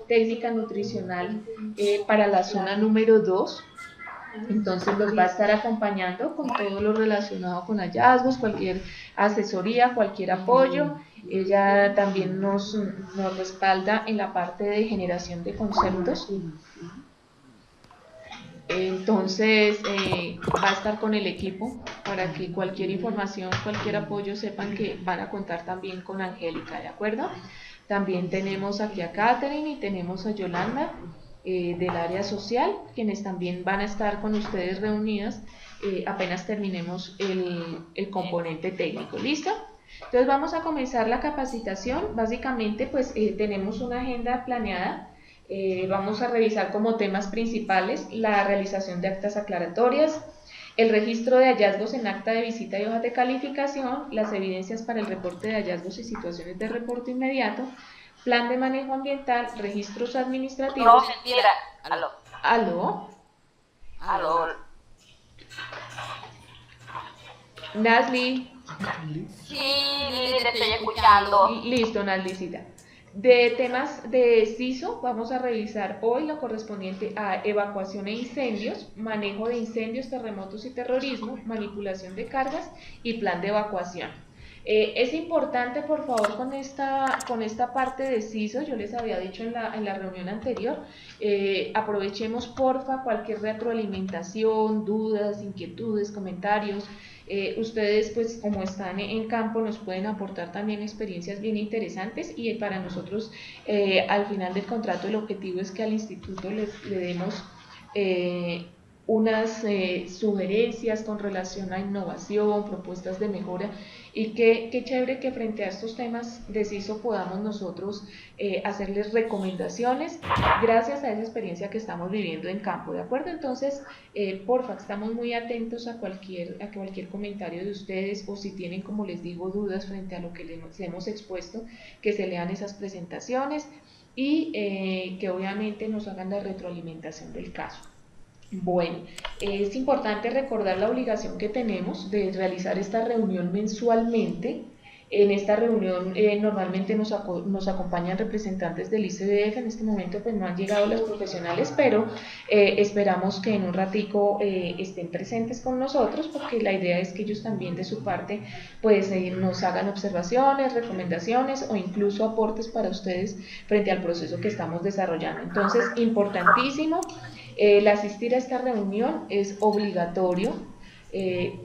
técnica nutricional para la zona número 2. Entonces los va a estar acompañando con todo lo relacionado con hallazgos, cualquier asesoría, cualquier apoyo. Ella también nos respalda en la parte de generación de conceptos. Entonces va a estar con el equipo para que cualquier información, cualquier apoyo sepan que van a contar también con Angélica, ¿de acuerdo? También tenemos aquí a Catherine y tenemos a Yolanda del área social, quienes también van a estar con ustedes reunidas apenas terminemos el componente técnico. ¿Listo? Entonces vamos a comenzar la capacitación. Básicamente pues tenemos una agenda planeada. Vamos a revisar como temas principales la realización de actas aclaratorias, el registro de hallazgos en acta de visita y hojas de calificación, las evidencias para el reporte de hallazgos y situaciones de reporte inmediato, plan de manejo ambiental, registros administrativos. No, mentira. Aló. ¿Aló? Aló. Nasli. Sí, Lili, te estoy escuchando. Listo, Naslicita. De temas de CISO, vamos a revisar hoy lo correspondiente a evacuación e incendios, manejo de incendios, terremotos y terrorismo, manipulación de cargas y plan de evacuación. Es importante, por favor, con esta parte de CISO, yo les había dicho en la reunión anterior, aprovechemos porfa cualquier retroalimentación, dudas, inquietudes, comentarios. Ustedes pues como están en campo nos pueden aportar también experiencias bien interesantes y para nosotros al final del contrato el objetivo es que al instituto le demos unas sugerencias con relación a innovación, propuestas de mejora y qué chévere que frente a estos temas de CISO podamos nosotros hacerles recomendaciones gracias a esa experiencia que estamos viviendo en campo, ¿de acuerdo? Entonces, porfa, estamos muy atentos a cualquier comentario de ustedes o si tienen, como les digo, dudas frente a lo que les hemos expuesto, que se lean esas presentaciones y que obviamente nos hagan la retroalimentación del caso. Bueno, es importante recordar la obligación que tenemos de realizar esta reunión mensualmente. En esta reunión normalmente nos acompañan representantes del ICBF. En este momento pues no han llegado los profesionales, pero esperamos que en un ratico estén presentes con nosotros porque la idea es que ellos también de su parte pues nos hagan observaciones, recomendaciones o incluso aportes para ustedes frente al proceso que estamos desarrollando. Entonces, importantísimo. El asistir a esta reunión es obligatorio.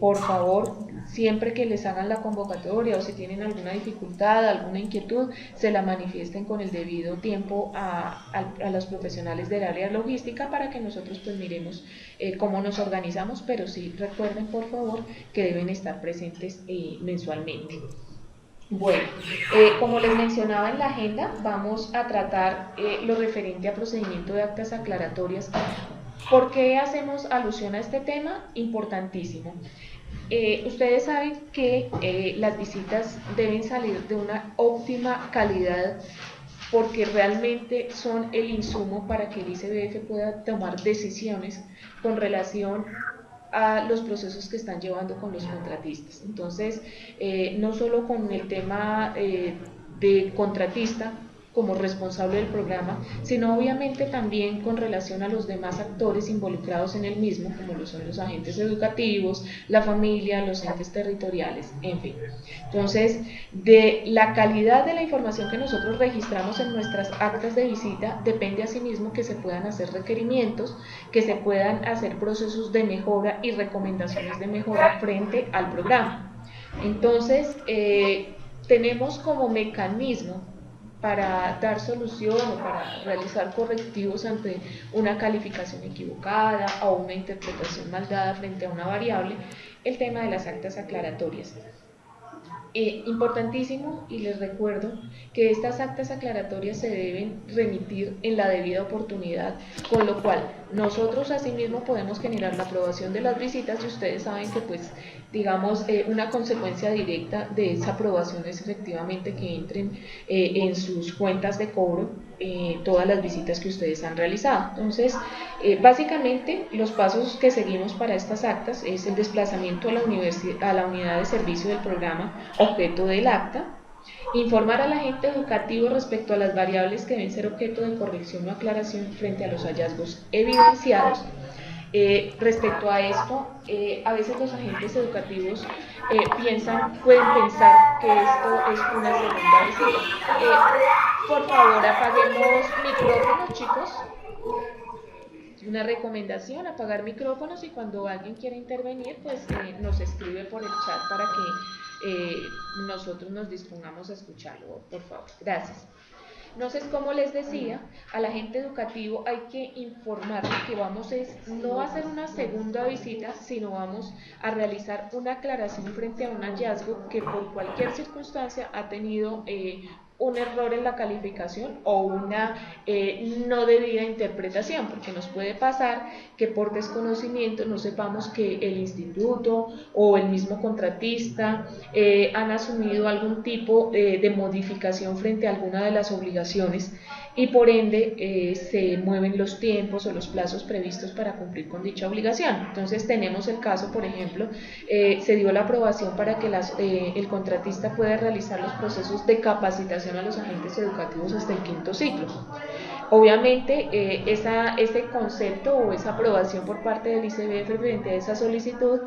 Por favor, siempre que les hagan la convocatoria o si tienen alguna dificultad, alguna inquietud, se la manifiesten con el debido tiempo a los profesionales del área logística para que nosotros pues miremos cómo nos organizamos, pero sí recuerden por favor que deben estar presentes mensualmente. Bueno, como les mencionaba en la agenda, vamos a tratar lo referente a procedimiento de actas aclaratorias. ¿Por qué hacemos alusión a este tema? Importantísimo. Ustedes saben que las visitas deben salir de una óptima calidad porque realmente son el insumo para que el ICBF pueda tomar decisiones con relación a los procesos que están llevando con los contratistas. Entonces, no solo con el tema de contratista como responsable del programa, sino obviamente también con relación a los demás actores involucrados en el mismo, como lo son los agentes educativos, la familia, los entes territoriales, en fin. Entonces, de la calidad de la información que nosotros registramos en nuestras actas de visita, depende asimismo que se puedan hacer requerimientos, que se puedan hacer procesos de mejora y recomendaciones de mejora frente al programa. Entonces, tenemos como mecanismo para dar solución o para realizar correctivos ante una calificación equivocada o una interpretación mal dada frente a una variable, el tema de las actas aclaratorias. Importantísimo, y les recuerdo que estas actas aclaratorias se deben remitir en la debida oportunidad, con lo cual nosotros asimismo podemos generar la aprobación de las visitas y ustedes saben que pues digamos una consecuencia directa de esa aprobación es efectivamente que entren en sus cuentas de cobro todas las visitas que ustedes han realizado. Entonces, básicamente los pasos que seguimos para estas actas es el desplazamiento a la unidad de servicio del programa objeto del acta, Informar al agente educativo respecto a las variables que deben ser objeto de corrección o aclaración frente a los hallazgos evidenciados. Respecto a esto, a veces los agentes educativos pueden pensar que esto es una segunda visita. Por favor, apaguemos micrófonos, chicos. Una recomendación, apagar micrófonos, y cuando alguien quiera intervenir, pues nos escribe por el chat para que nosotros nos dispongamos a escucharlo, por favor. Gracias. Entonces, como les decía, al agente educativo hay que informar que vamos no a hacer una segunda visita, sino vamos a realizar una aclaración frente a un hallazgo que por cualquier circunstancia ha tenido un error en la calificación o una no debida interpretación, porque nos puede pasar que por desconocimiento no sepamos que el instituto o el mismo contratista han asumido algún tipo de modificación frente a alguna de las obligaciones, y por ende se mueven los tiempos o los plazos previstos para cumplir con dicha obligación. Entonces tenemos el caso, por ejemplo, se dio la aprobación para que el contratista pueda realizar los procesos de capacitación a los agentes educativos hasta el quinto ciclo. Obviamente ese concepto o esa aprobación por parte del ICBF frente a esa solicitud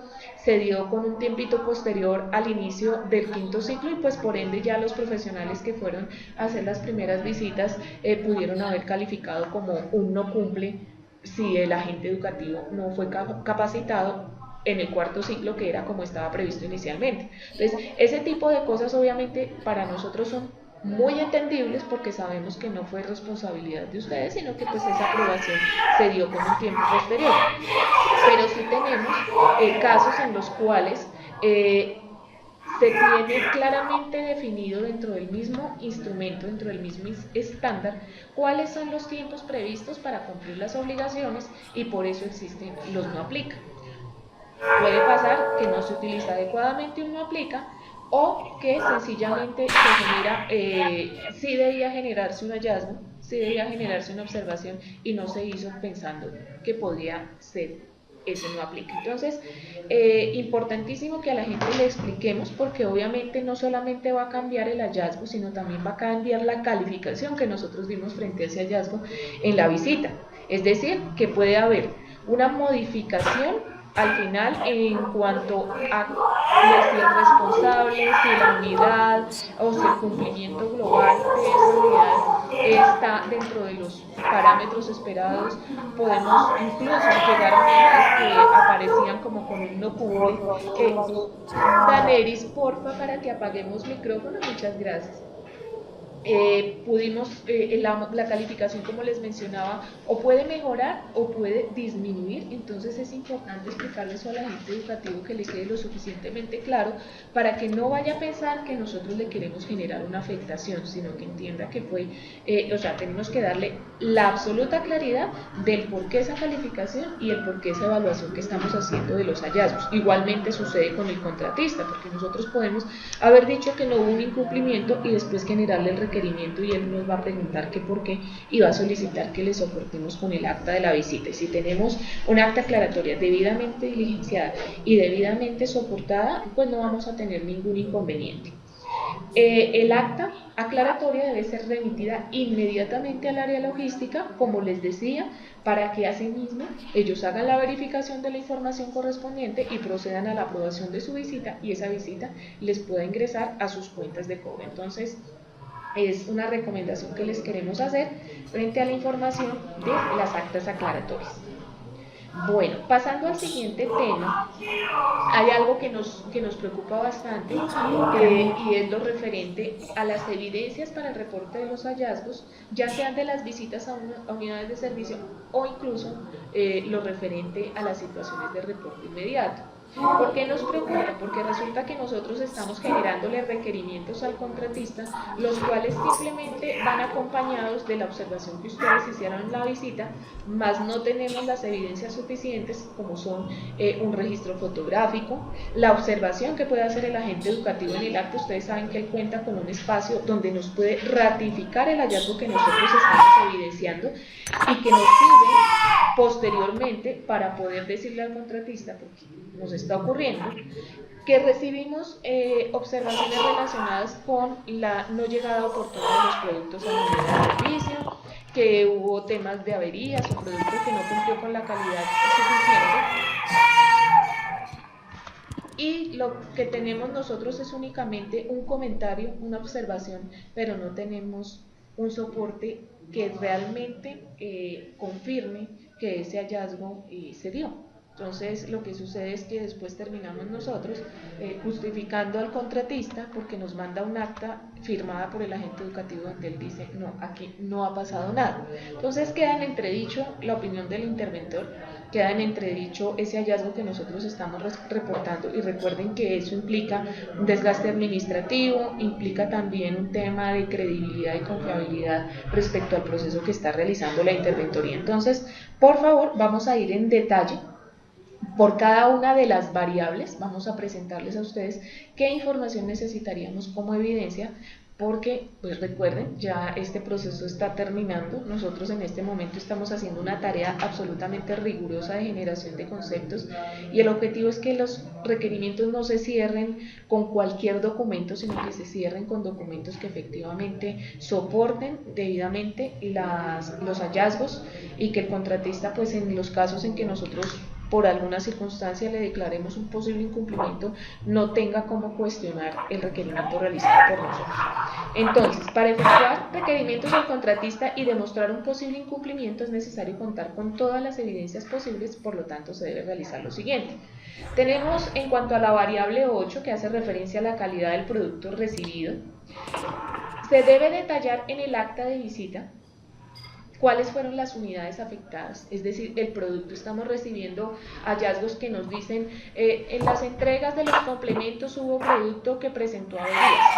se dio con un tiempito posterior al inicio del quinto ciclo, y pues por ende ya los profesionales que fueron a hacer las primeras visitas pudieron haber calificado como un no cumple si el agente educativo no fue capacitado en el cuarto ciclo, que era como estaba previsto inicialmente. Entonces, ese tipo de cosas obviamente para nosotros son muy entendibles, porque sabemos que no fue responsabilidad de ustedes, sino que pues esa aprobación se dio con un tiempo posterior. Pero sí tenemos casos en los cuales se tiene claramente definido dentro del mismo instrumento, dentro del mismo estándar, cuáles son los tiempos previstos para cumplir las obligaciones, y por eso existen los no aplica. Puede pasar que no se utiliza adecuadamente un no aplica, o que sencillamente se genera, sí debía generarse un hallazgo, sí debía generarse una observación, y no se hizo pensando que podría ser ese no aplica. Entonces, importantísimo que a la gente le expliquemos, porque obviamente no solamente va a cambiar el hallazgo, sino también va a cambiar la calificación que nosotros dimos frente a ese hallazgo en la visita. Es decir, que puede haber una modificación al final en cuanto a si el responsable, si la unidad o si el cumplimiento global de esa unidad está dentro de los parámetros esperados. Podemos incluso llegar a unidades que aparecían como con un no cumple. Daneris, porfa, para que apaguemos micrófono, muchas gracias. Pudimos, la calificación, como les mencionaba, o puede mejorar o puede disminuir. Entonces es importante explicarle eso al agente educativo, que le quede lo suficientemente claro para que no vaya a pensar que nosotros le queremos generar una afectación, sino que entienda que fue, tenemos que darle la absoluta claridad del por qué esa calificación y el por qué esa evaluación que estamos haciendo de los hallazgos. Igualmente sucede con el contratista, porque nosotros podemos haber dicho que no hubo un incumplimiento y después generarle el requerimiento, y él nos va a preguntar que por qué, y va a solicitar que le soportemos con el acta de la visita. Y si tenemos una acta aclaratoria debidamente diligenciada y debidamente soportada, pues no vamos a tener ningún inconveniente. El acta aclaratoria debe ser remitida inmediatamente al área logística, como les decía, para que asimismo ellos hagan la verificación de la información correspondiente y procedan a la aprobación de su visita, y esa visita les pueda ingresar a sus cuentas de cobro. Entonces, es una recomendación que les queremos hacer frente a la información de las actas aclaratorias. Bueno, pasando al siguiente tema, hay algo que nos preocupa bastante, y es lo referente a las evidencias para el reporte de los hallazgos, ya sean de las visitas a unidades de servicio o incluso lo referente a las situaciones de reporte inmediato. ¿Por qué nos preocupa? Porque resulta que nosotros estamos generándole requerimientos al contratista, los cuales simplemente van acompañados de la observación que ustedes hicieron en la visita, más no tenemos las evidencias suficientes, como son un registro fotográfico, la observación que puede hacer el agente educativo en el acto. Ustedes saben que él cuenta con un espacio donde nos puede ratificar el hallazgo que nosotros estamos evidenciando, y que nos sirve posteriormente, para poder decirle al contratista, porque nos está ocurriendo, que recibimos observaciones relacionadas con la no llegada oportuna de los productos a nivel de servicio, que hubo temas de averías o producto que no cumplió con la calidad suficiente. Y lo que tenemos nosotros es únicamente un comentario, una observación, pero no tenemos un soporte que realmente confirme que ese hallazgo se dio. Entonces lo que sucede es que después terminamos nosotros justificando al contratista porque nos manda un acta firmada por el agente educativo donde él dice, no, aquí no ha pasado nada. Entonces queda en entredicho la opinión del interventor, queda en entredicho ese hallazgo que nosotros estamos reportando, y recuerden que eso implica un desgaste administrativo, implica también un tema de credibilidad y confiabilidad respecto al proceso que está realizando la interventoría. Entonces, por favor, vamos a ir en detalle por cada una de las variables. Vamos a presentarles a ustedes qué información necesitaríamos como evidencia, porque pues recuerden, ya este proceso está terminando. Nosotros en este momento estamos haciendo una tarea absolutamente rigurosa de generación de conceptos, y el objetivo es que los requerimientos no se cierren con cualquier documento, sino que se cierren con documentos que efectivamente soporten debidamente los hallazgos, y que el contratista, pues en los casos en que nosotros por alguna circunstancia le declaremos un posible incumplimiento, no tenga cómo cuestionar el requerimiento realizado por nosotros. Entonces, para efectuar requerimientos al contratista y demostrar un posible incumplimiento es necesario contar con todas las evidencias posibles, por lo tanto se debe realizar lo siguiente. Tenemos, en cuanto a la variable 8, que hace referencia a la calidad del producto recibido, se debe detallar en el acta de visita cuáles fueron las unidades afectadas, es decir, el producto. Estamos recibiendo hallazgos que nos dicen, en las entregas de los complementos hubo producto que presentó averías,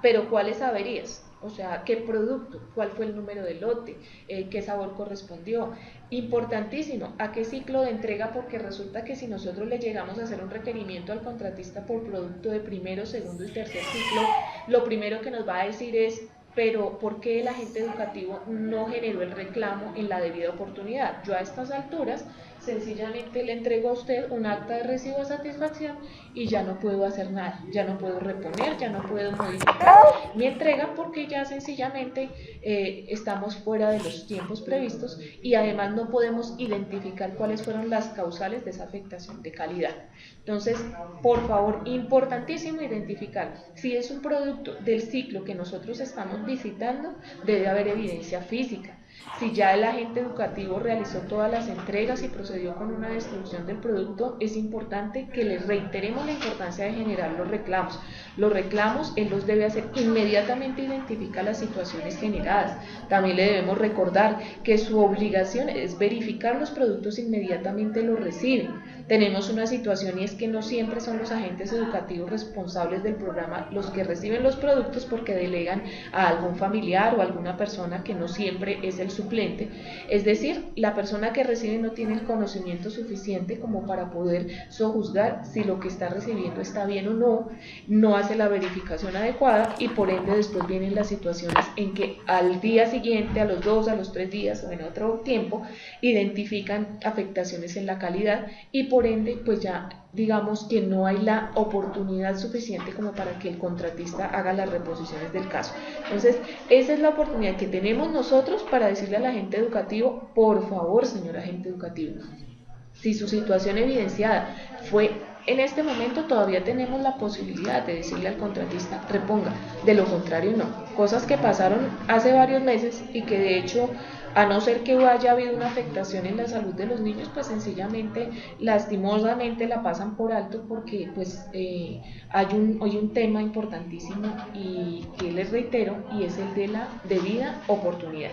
pero ¿cuáles averías? O sea, ¿qué producto? ¿Cuál fue el número de lote? ¿Qué sabor correspondió? Importantísimo, ¿a qué ciclo de entrega? Porque resulta que si nosotros le llegamos a hacer un requerimiento al contratista por producto de primero, segundo y tercer ciclo, lo primero que nos va a decir es, pero ¿por qué el agente educativo no generó el reclamo en la debida oportunidad? Yo a estas alturas sencillamente le entrego a usted un acta de recibo de satisfacción y ya no puedo hacer nada, ya no puedo reponer, ya no puedo modificar mi entrega, porque ya sencillamente estamos fuera de los tiempos previstos, y además no podemos identificar cuáles fueron las causales de esa afectación de calidad. Entonces, por favor, importantísimo identificar si es un producto del ciclo que nosotros estamos visitando, debe haber evidencia física. Si ya el agente educativo realizó todas las entregas y procedió con una destrucción del producto, es importante que les reiteremos la importancia de generar los reclamos. Los reclamos él los debe hacer inmediatamente, identifica las situaciones generadas. También le debemos recordar que su obligación es verificar los productos inmediatamente los reciben. Tenemos una situación, y es que no siempre son los agentes educativos responsables del programa los que reciben los productos, porque delegan a algún familiar o alguna persona que no siempre es el suplente. Es decir, la persona que recibe no tiene el conocimiento suficiente como para poder sojuzgar si lo que está recibiendo está bien o no, no hace la verificación adecuada, y por ende después vienen las situaciones en que al día siguiente, a los 2, a los 3 días o en otro tiempo, identifican afectaciones en la calidad, y por ende pues ya digamos que no hay la oportunidad suficiente como para que el contratista haga las reposiciones del caso. Entonces, esa es la oportunidad que tenemos nosotros para decirle al agente educativo, por favor, señor agente educativo, si su situación evidenciada fue en este momento, todavía tenemos la posibilidad de decirle al contratista, reponga, de lo contrario no. Cosas que pasaron hace varios meses y que de hecho, a no ser que haya habido una afectación en la salud de los niños, pues sencillamente, lastimosamente la pasan por alto, porque pues hay un tema importantísimo y que les reitero, y es el de la debida oportunidad.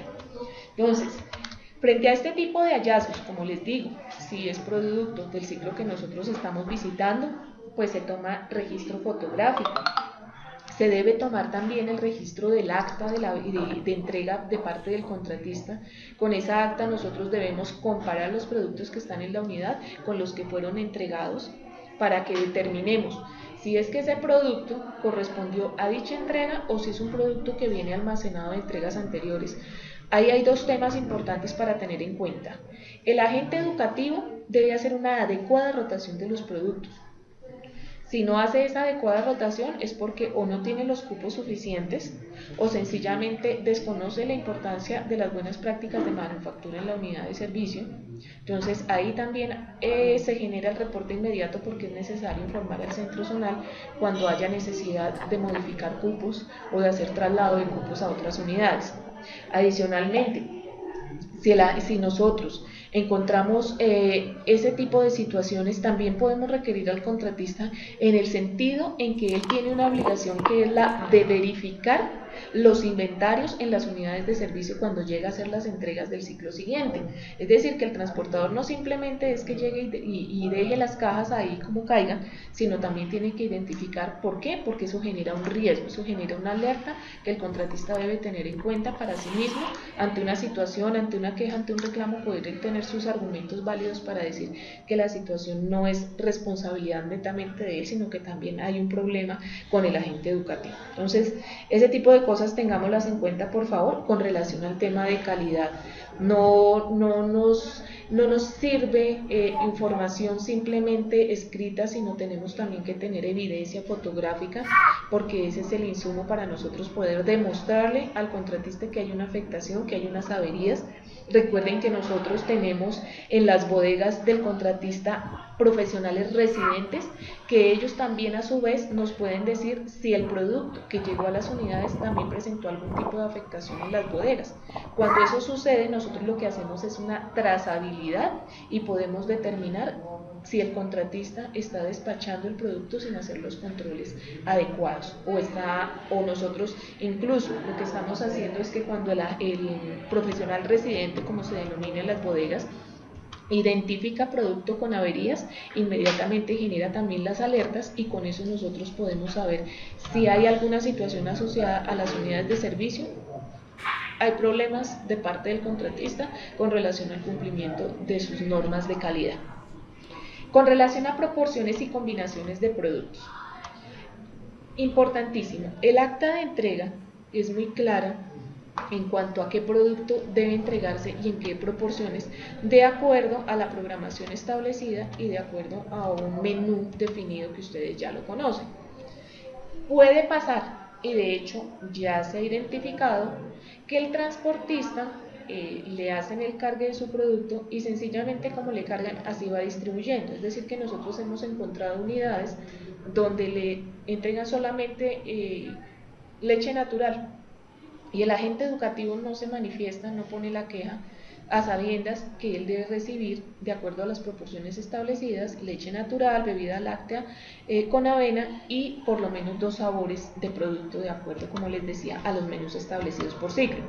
Entonces, frente a este tipo de hallazgos, como les digo, si es producto del ciclo que nosotros estamos visitando, pues se toma registro fotográfico. Se debe tomar también el registro del acta de entrega de parte del contratista. Con esa acta nosotros debemos comparar los productos que están en la unidad con los que fueron entregados, para que determinemos si es que ese producto correspondió a dicha entrega o si es un producto que viene almacenado de entregas anteriores. Ahí hay dos temas importantes para tener en cuenta. El agente educativo debe hacer una adecuada rotación de los productos. Si no hace esa adecuada rotación es porque o no tiene los cupos suficientes o sencillamente desconoce la importancia de las buenas prácticas de manufactura en la unidad de servicio. Entonces ahí también se genera el reporte inmediato porque es necesario informar al centro zonal cuando haya necesidad de modificar cupos o de hacer traslado de cupos a otras unidades. Adicionalmente, si nosotros encontramos ese tipo de situaciones, también podemos requerir al contratista en el sentido en que él tiene una obligación que es la de verificar los inventarios en las unidades de servicio cuando llega a hacer las entregas del ciclo siguiente. Es decir, que el transportador no simplemente es que llegue y deje las cajas ahí como caigan, sino también tiene que identificar por qué, porque eso genera un riesgo, eso genera una alerta que el contratista debe tener en cuenta para sí mismo ante una situación, ante una queja, ante un reclamo, poder tener sus argumentos válidos para decir que la situación no es responsabilidad netamente de él, sino que también hay un problema con el agente educativo. Entonces, ese tipo de cosas tengámoslas en cuenta, por favor, con relación al tema de calidad. No nos sirve información simplemente escrita, sino tenemos también que tener evidencia fotográfica, porque ese es el insumo para nosotros poder demostrarle al contratista que hay una afectación, que hay unas averías. Recuerden que nosotros tenemos en las bodegas del contratista profesionales residentes que ellos también a su vez nos pueden decir si el producto que llegó a las unidades también presentó algún tipo de afectación en las bodegas. Cuando eso sucede, nosotros lo que hacemos es una trazabilidad y podemos determinar si el contratista está despachando el producto sin hacer los controles adecuados o nosotros incluso lo que estamos haciendo es que cuando el profesional residente, como se denomina en las bodegas, identifica producto con averías, inmediatamente genera también las alertas y con eso nosotros podemos saber si hay alguna situación asociada a las unidades de servicio. Hay problemas de parte del contratista con relación al cumplimiento de sus normas de calidad. Con relación a proporciones y combinaciones de productos, importantísimo, el acta de entrega es muy clara en cuanto a qué producto debe entregarse y en qué proporciones, de acuerdo a la programación establecida y de acuerdo a un menú definido que ustedes ya lo conocen. Puede pasar, y de hecho ya se ha identificado, que el transportista le hacen el cargue de su producto y sencillamente como le cargan así va distribuyendo. Es decir, que nosotros hemos encontrado unidades donde le entregan solamente leche natural y el agente educativo no se manifiesta, no pone la queja, a sabiendas que él debe recibir, de acuerdo a las proporciones establecidas, leche natural, bebida láctea con avena y por lo menos 2 sabores de producto, de acuerdo, como les decía, a los menús establecidos por ciclo.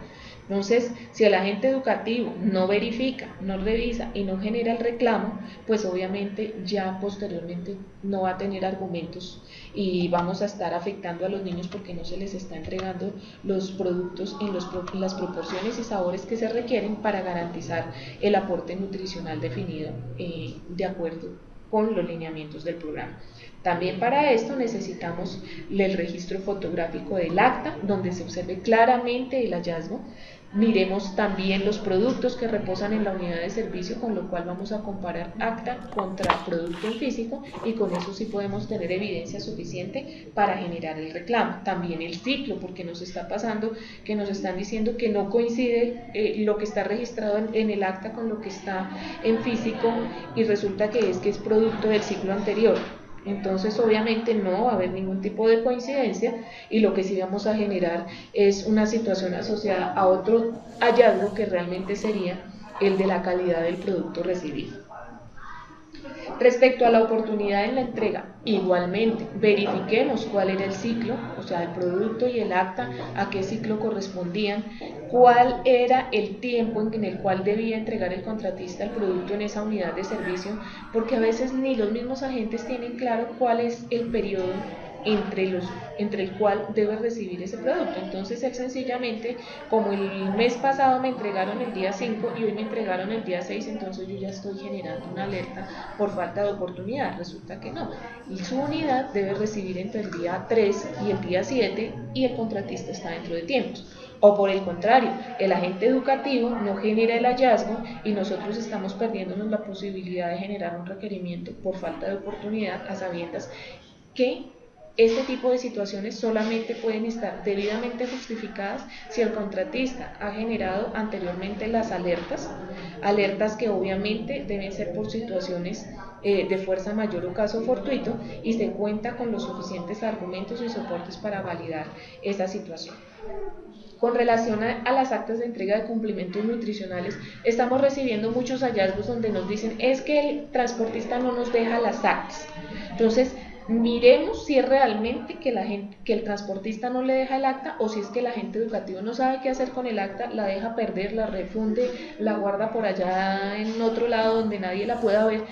Entonces, si el agente educativo no verifica, no revisa y no genera el reclamo, pues obviamente ya posteriormente no va a tener argumentos y vamos a estar afectando a los niños porque no se les está entregando los productos en las proporciones y sabores que se requieren para garantizar el aporte nutricional definido de acuerdo con los lineamientos del programa. También para esto necesitamos el registro fotográfico del acta, donde se observe claramente el hallazgo. Miremos también los productos que reposan en la unidad de servicio, con lo cual vamos a comparar acta contra producto en físico y con eso sí podemos tener evidencia suficiente para generar el reclamo. También el ciclo, porque nos está pasando que nos están diciendo que no coincide lo que está registrado en el acta con lo que está en físico y resulta que es producto del ciclo anterior. Entonces obviamente no va a haber ningún tipo de coincidencia y lo que sí vamos a generar es una situación asociada a otro hallazgo que realmente sería el de la calidad del producto recibido. Respecto a la oportunidad en la entrega, igualmente verifiquemos cuál era el ciclo, o sea, el producto y el acta, a qué ciclo correspondían, cuál era el tiempo en el cual debía entregar el contratista el producto en esa unidad de servicio, porque a veces ni los mismos agentes tienen claro cuál es el periodo entre el cual debe recibir ese producto. Entonces él sencillamente, como el mes pasado me entregaron el día 5 y hoy me entregaron el día 6, entonces yo ya estoy generando una alerta por falta de oportunidad. Resulta que no, y su unidad debe recibir entre el día 3 y el día 7 y el contratista está dentro de tiempos. O por el contrario, el agente educativo no genera el hallazgo y nosotros estamos perdiéndonos la posibilidad de generar un requerimiento por falta de oportunidad, a sabiendas que este tipo de situaciones solamente pueden estar debidamente justificadas si el contratista ha generado anteriormente las alertas que obviamente deben ser por situaciones de fuerza mayor o caso fortuito, y se cuenta con los suficientes argumentos y soportes para validar esa situación. Con relación a las actas de entrega de cumplimientos nutricionales, estamos recibiendo muchos hallazgos donde nos dicen es que el transportista no nos deja las actas. Entonces, miremos si es realmente que el transportista no le deja el acta, o si es que el agente educativo no sabe qué hacer con el acta, la deja perder, la refunde, la guarda por allá en otro lado donde nadie la pueda ver,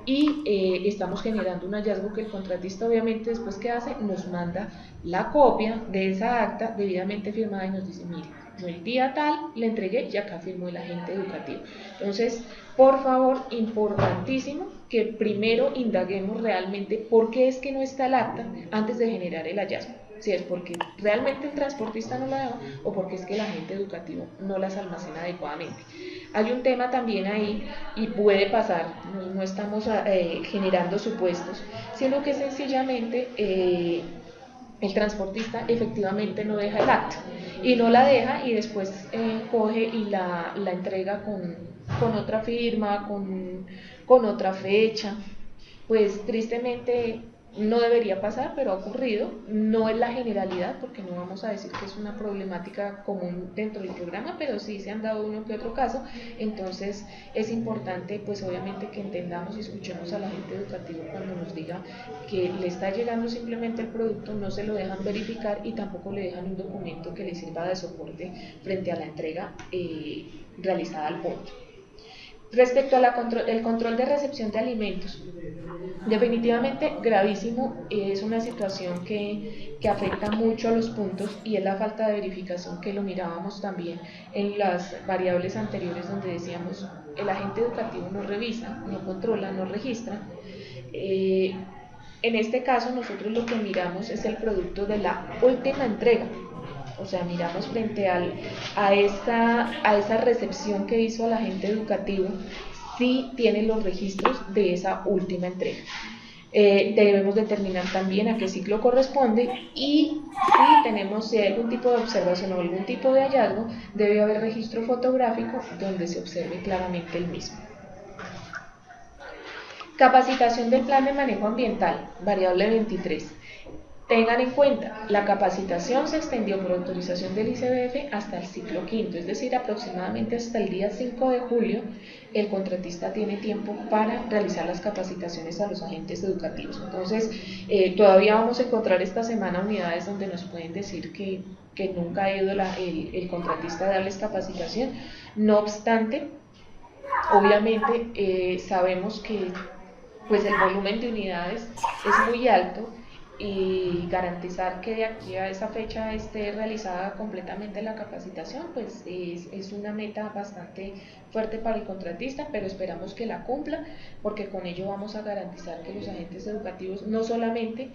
y estamos generando un hallazgo que el contratista obviamente después que hace nos manda la copia de esa acta debidamente firmada y nos dice, mire, yo el día tal le entregué y acá firmó el agente educativo. Entonces, por favor, importantísimo que primero indaguemos realmente por qué es que no está el acta antes de generar el hallazgo. Si es porque realmente el transportista no la da o porque es que el agente educativo no las almacena adecuadamente. Hay un tema también ahí, y puede pasar, no estamos generando supuestos, sino que sencillamente el transportista efectivamente no deja el acta, y no la deja, y después coge y la entrega con otra firma, con otra fecha. Pues tristemente no debería pasar, pero ha ocurrido. No es la generalidad, porque no vamos a decir que es una problemática común dentro del programa, pero sí se han dado uno que otro caso. Entonces es importante, pues obviamente, que entendamos y escuchemos a la gente educativa cuando nos diga que le está llegando simplemente el producto, no se lo dejan verificar y tampoco le dejan un documento que le sirva de soporte frente a la entrega realizada al punto. Respecto al control de recepción de alimentos, definitivamente gravísimo, es una situación que afecta mucho a los puntos, y es la falta de verificación, que lo mirábamos también en las variables anteriores donde decíamos el agente educativo no revisa, no controla, no registra. En este caso nosotros lo que miramos es el producto de la última entrega. O sea, miramos frente a esa recepción que hizo el agente educativo, si tiene los registros de esa última entrega. Debemos determinar también a qué ciclo corresponde, y si hay algún tipo de observación o algún tipo de hallazgo, debe haber registro fotográfico donde se observe claramente el mismo. Capacitación del plan de manejo ambiental, variable 23. Tengan en cuenta, la capacitación se extendió por autorización del ICBF hasta el ciclo quinto, es decir, aproximadamente hasta el día 5 de julio, el contratista tiene tiempo para realizar las capacitaciones a los agentes educativos. Entonces, todavía vamos a encontrar esta semana unidades donde nos pueden decir que nunca ha ido el contratista a darles capacitación. No obstante, obviamente sabemos que pues el volumen de unidades es muy alto, y garantizar que de aquí a esa fecha esté realizada completamente la capacitación, pues es una meta bastante fuerte para el contratista, pero esperamos que la cumpla, porque con ello vamos a garantizar que los agentes educativos no solamente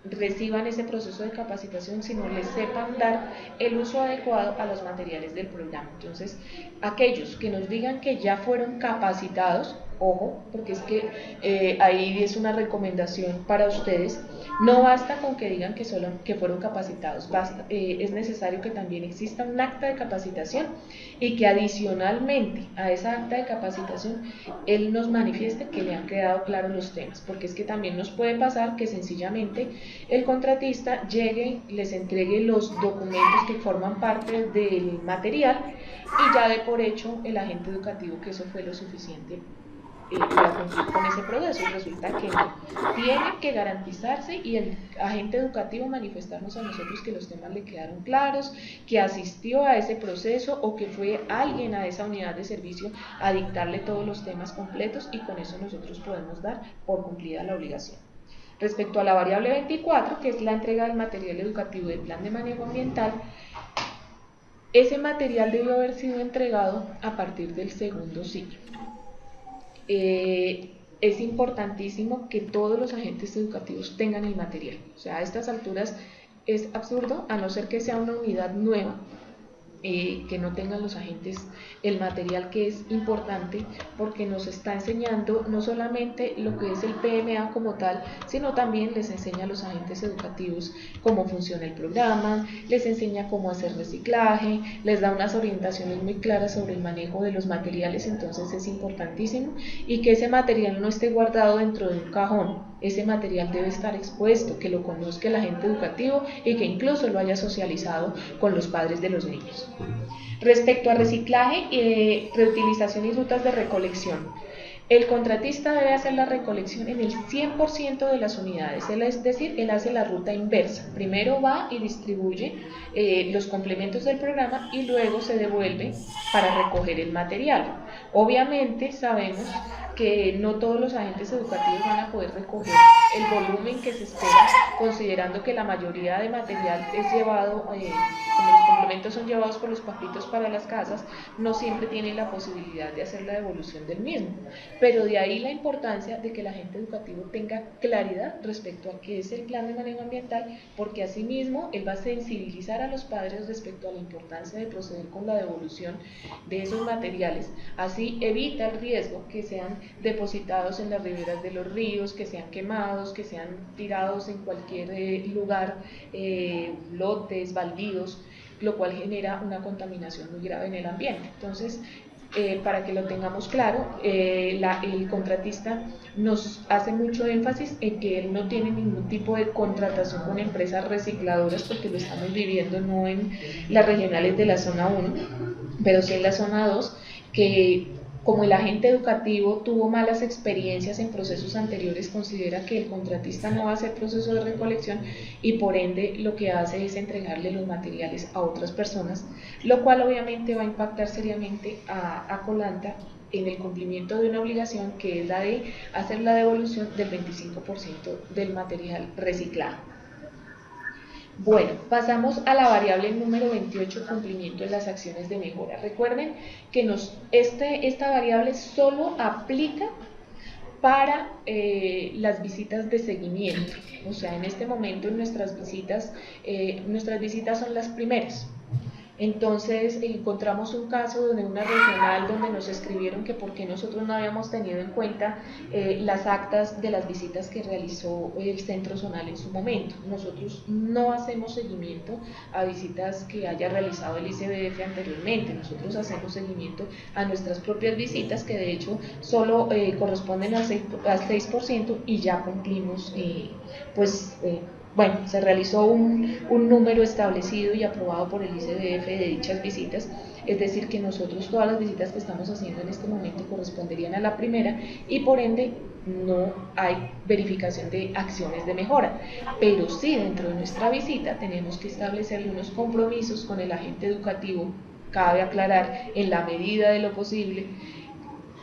reciban ese proceso de capacitación, sino les sepan dar el uso adecuado a los materiales del programa. Entonces, aquellos que nos digan que ya fueron capacitados, ojo, porque es que ahí es una recomendación para ustedes, no basta con que digan que fueron capacitados, es necesario que también exista un acta de capacitación, y que adicionalmente a esa acta de capacitación él nos manifieste que le han quedado claros los temas, porque es que también nos puede pasar que sencillamente el contratista llegue, les entregue los documentos que forman parte del material, y ya dé por hecho el agente educativo que eso fue lo suficiente para cumplir con ese proceso, y resulta que no. Tiene que garantizarse y el agente educativo manifestarnos a nosotros que los temas le quedaron claros, que asistió a ese proceso o que fue alguien a esa unidad de servicio a dictarle todos los temas completos, y con eso nosotros podemos dar por cumplida la obligación. Respecto a la variable 24, que es la entrega del material educativo del plan de manejo ambiental, ese material debió haber sido entregado a partir del segundo ciclo. Es importantísimo que todos los agentes educativos tengan el material. O sea, a estas alturas es absurdo, a no ser que sea una unidad nueva, que no tengan los agentes el material, que es importante porque nos está enseñando no solamente lo que es el PMA como tal, sino también les enseña a los agentes educativos cómo funciona el programa, les enseña cómo hacer reciclaje, les da unas orientaciones muy claras sobre el manejo de los materiales. Entonces es importantísimo, y que ese material no esté guardado dentro de un cajón. Ese material debe estar expuesto, que lo conozca el agente educativo y que incluso lo haya socializado con los padres de los niños. Respecto a reciclaje, reutilización y rutas de recolección, el contratista debe hacer la recolección en el 100% de las unidades, es decir, él hace la ruta inversa. Primero va y distribuye los complementos del programa y luego se devuelve para recoger el material. Obviamente sabemos que no todos los agentes educativos van a poder recoger el volumen que se espera, considerando que la mayoría de material es llevado, como los complementos son llevados por los papitos para las casas, no siempre tienen la posibilidad de hacer la devolución del mismo. Pero de ahí la importancia de que el agente educativo tenga claridad respecto a qué es el plan de manejo ambiental, porque asimismo él va a sensibilizar a los padres respecto a la importancia de proceder con la devolución de esos materiales. Así evita el riesgo que sean depositados en las riberas de los ríos, que sean quemados, que sean tirados en cualquier lugar, lotes, baldíos, lo cual genera una contaminación muy grave en el ambiente. Entonces, para que lo tengamos claro, el contratista nos hace mucho énfasis en que él no tiene ningún tipo de contratación con empresas recicladoras, porque lo estamos viviendo no en las regionales de la zona 1, pero sí en la zona 2, que como el agente educativo tuvo malas experiencias en procesos anteriores, considera que el contratista no va a hacer proceso de recolección y por ende lo que hace es entregarle los materiales a otras personas, lo cual obviamente va a impactar seriamente a Colanta en el cumplimiento de una obligación, que es la de hacer la devolución del 25% del material reciclado. Bueno, pasamos a la variable número 28, cumplimiento de las acciones de mejora. Recuerden que esta variable solo aplica para las visitas de seguimiento. O sea, en este momento en nuestras visitas son las primeras. Entonces encontramos un caso de una regional donde nos escribieron que por qué nosotros no habíamos tenido en cuenta las actas de las visitas que realizó el centro zonal en su momento. Nosotros no hacemos seguimiento a visitas que haya realizado el ICBF anteriormente, nosotros hacemos seguimiento a nuestras propias visitas, que de hecho solo corresponden al 6% y ya cumplimos bueno, se realizó un número establecido y aprobado por el ICBF de dichas visitas, es decir que nosotros todas las visitas que estamos haciendo en este momento corresponderían a la primera y por ende no hay verificación de acciones de mejora, pero sí dentro de nuestra visita tenemos que establecer unos compromisos con el agente educativo, cabe aclarar, en la medida de lo posible,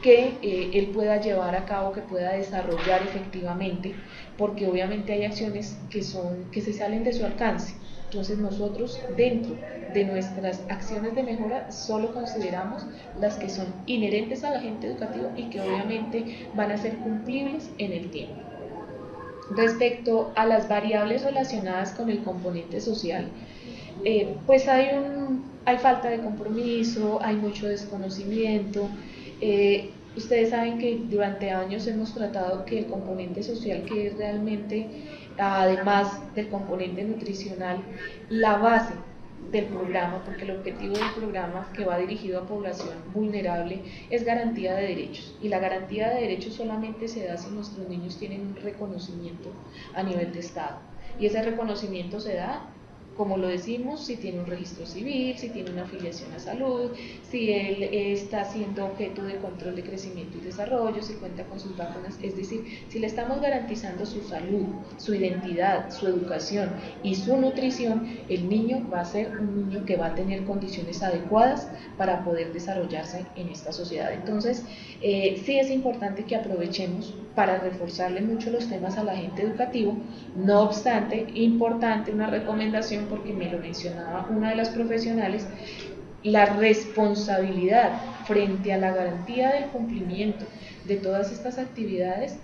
que él pueda llevar a cabo, que pueda desarrollar efectivamente, porque obviamente hay acciones que se salen de su alcance. Entonces nosotros dentro de nuestras acciones de mejora solo consideramos las que son inherentes al agente educativo y que obviamente van a ser cumplibles en el tiempo. Respecto a las variables relacionadas con el componente social, pues hay falta de compromiso, hay mucho desconocimiento. Ustedes saben que durante años hemos tratado que el componente social, que es realmente, además del componente nutricional, la base del programa, porque el objetivo del programa, que va dirigido a población vulnerable, es garantía de derechos, y la garantía de derechos solamente se da si nuestros niños tienen un reconocimiento a nivel de Estado, y ese reconocimiento se da, como lo decimos, si tiene un registro civil, si tiene una afiliación a salud, si él está siendo objeto de control de crecimiento y desarrollo, si cuenta con sus vacunas, es decir, si le estamos garantizando su salud, su identidad, su educación y su nutrición, el niño va a ser un niño que va a tener condiciones adecuadas para poder desarrollarse en esta sociedad. Entonces, sí es importante que aprovechemos para reforzarle mucho los temas al agente educativo. No obstante, importante una recomendación, porque me lo mencionaba una de las profesionales, la responsabilidad frente a la garantía del cumplimiento de todas estas actividades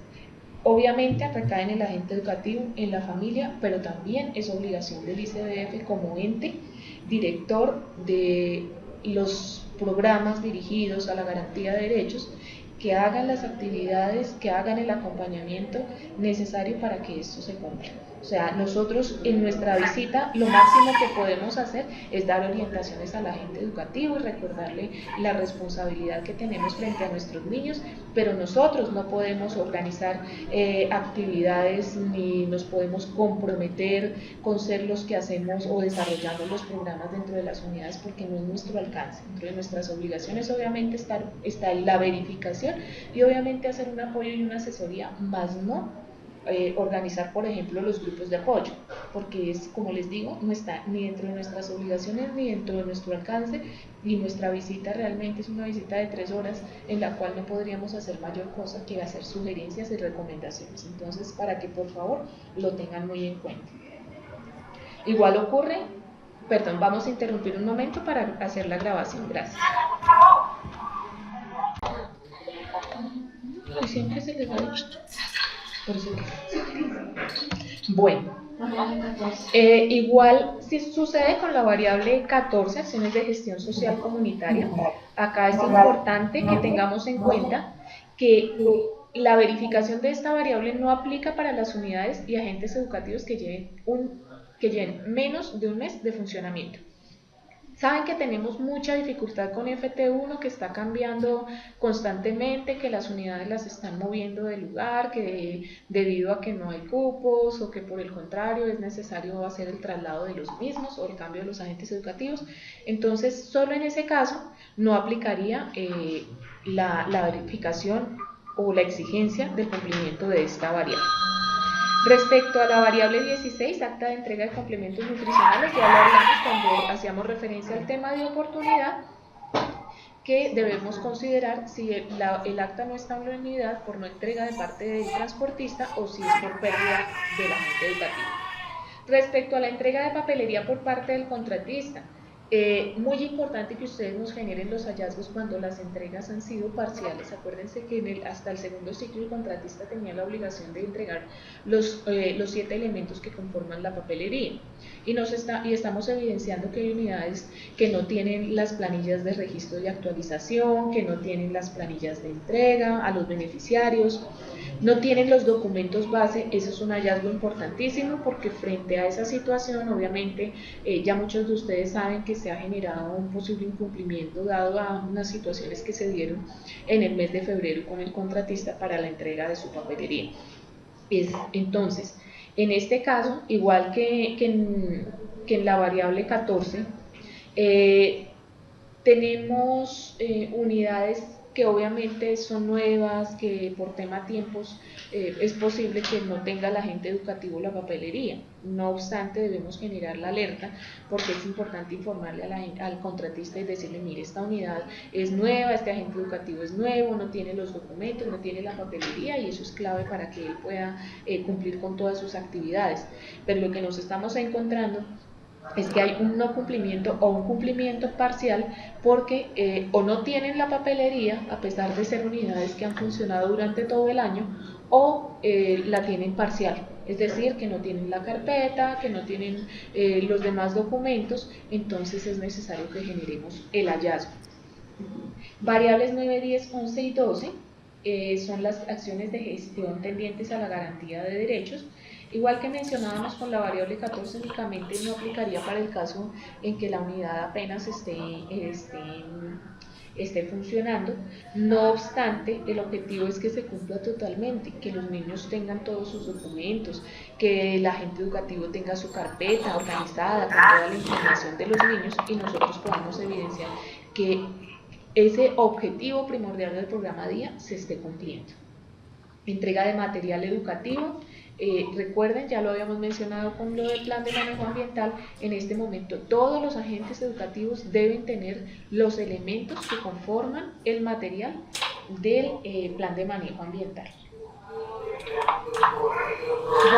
Obviamente recae en el agente educativo, en la familia, pero también es obligación del ICBF como ente director de los programas dirigidos a la garantía de derechos, que hagan las actividades, que hagan el acompañamiento necesario para que esto se cumpla. O sea, nosotros en nuestra visita lo máximo que podemos hacer es dar orientaciones al agente educativo y recordarle la responsabilidad que tenemos frente a nuestros niños, pero nosotros no podemos organizar actividades ni nos podemos comprometer con ser los que hacemos o desarrollando los programas dentro de las unidades, porque no es nuestro alcance. Dentro de nuestras obligaciones obviamente está la verificación y obviamente hacer un apoyo y una asesoría, más no organizar, por ejemplo, los grupos de apoyo, porque es, como les digo, no está ni dentro de nuestras obligaciones ni dentro de nuestro alcance, y nuestra visita realmente es una visita de 3 horas en la cual no podríamos hacer mayor cosa que hacer sugerencias y recomendaciones. Entonces, para que por favor lo tengan muy en cuenta. Igual ocurre, perdón, vamos a interrumpir un momento para hacer la grabación, gracias. Y siempre se les va a... Bueno, igual si sucede con la variable 14, acciones de gestión social comunitaria, acá es importante que tengamos en cuenta que la verificación de esta variable no aplica para las unidades y agentes educativos que lleven menos de un mes de funcionamiento. Saben que tenemos mucha dificultad con FT1, que está cambiando constantemente, que las unidades las están moviendo de lugar, que debido a que no hay cupos o que por el contrario es necesario hacer el traslado de los mismos o el cambio de los agentes educativos. Entonces, solo en ese caso no aplicaría la verificación o la exigencia del cumplimiento de esta variable. Respecto a la variable 16, acta de entrega de complementos nutricionales, ya lo hablamos cuando hacíamos referencia al tema de oportunidad, que debemos considerar si el acta no está en la unidad por no entrega de parte del transportista o si es por pérdida del agente educativo. Respecto a la entrega de papelería por parte del contratista, muy importante que ustedes nos generen los hallazgos cuando las entregas han sido parciales. Acuérdense que hasta el segundo ciclo el contratista tenía la obligación de entregar los 7 elementos que conforman la papelería, y estamos evidenciando que hay unidades que no tienen las planillas de registro y actualización, que no tienen las planillas de entrega a los beneficiarios, no tienen los documentos base. Eso es un hallazgo importantísimo, porque frente a esa situación obviamente ya muchos de ustedes saben que se ha generado un posible incumplimiento dado a unas situaciones que se dieron en el mes de febrero con el contratista para la entrega de su papelería. Entonces, en este caso, igual que en la variable 14, tenemos unidades que obviamente son nuevas, que por tema tiempos es posible que no tenga el agente educativo la papelería. No obstante, debemos generar la alerta, porque es importante informarle al contratista y decirle: mire, esta unidad es nueva, este agente educativo es nuevo, no tiene los documentos, no tiene la papelería, y eso es clave para que él pueda cumplir con todas sus actividades. Pero lo que nos estamos encontrando es que hay un no cumplimiento o un cumplimiento parcial, porque o no tienen la papelería a pesar de ser unidades que han funcionado durante todo el año, o la tienen parcial, es decir, que no tienen la carpeta, que no tienen los demás documentos. Entonces es necesario que generemos el hallazgo. Variables 9, 10, 11 y 12 son las acciones de gestión tendientes a la garantía de derechos. Igual que mencionábamos con la variable 14, únicamente no aplicaría para el caso en que la unidad apenas esté funcionando. No obstante, el objetivo es que se cumpla totalmente, que los niños tengan todos sus documentos, que el agente educativo tenga su carpeta organizada con toda la información de los niños, y nosotros podamos evidenciar que ese objetivo primordial del programa DIA se esté cumpliendo. Entrega de material educativo. Recuerden, ya lo habíamos mencionado con lo del plan de manejo ambiental. En este momento todos los agentes educativos deben tener los elementos que conforman el material del plan de manejo ambiental.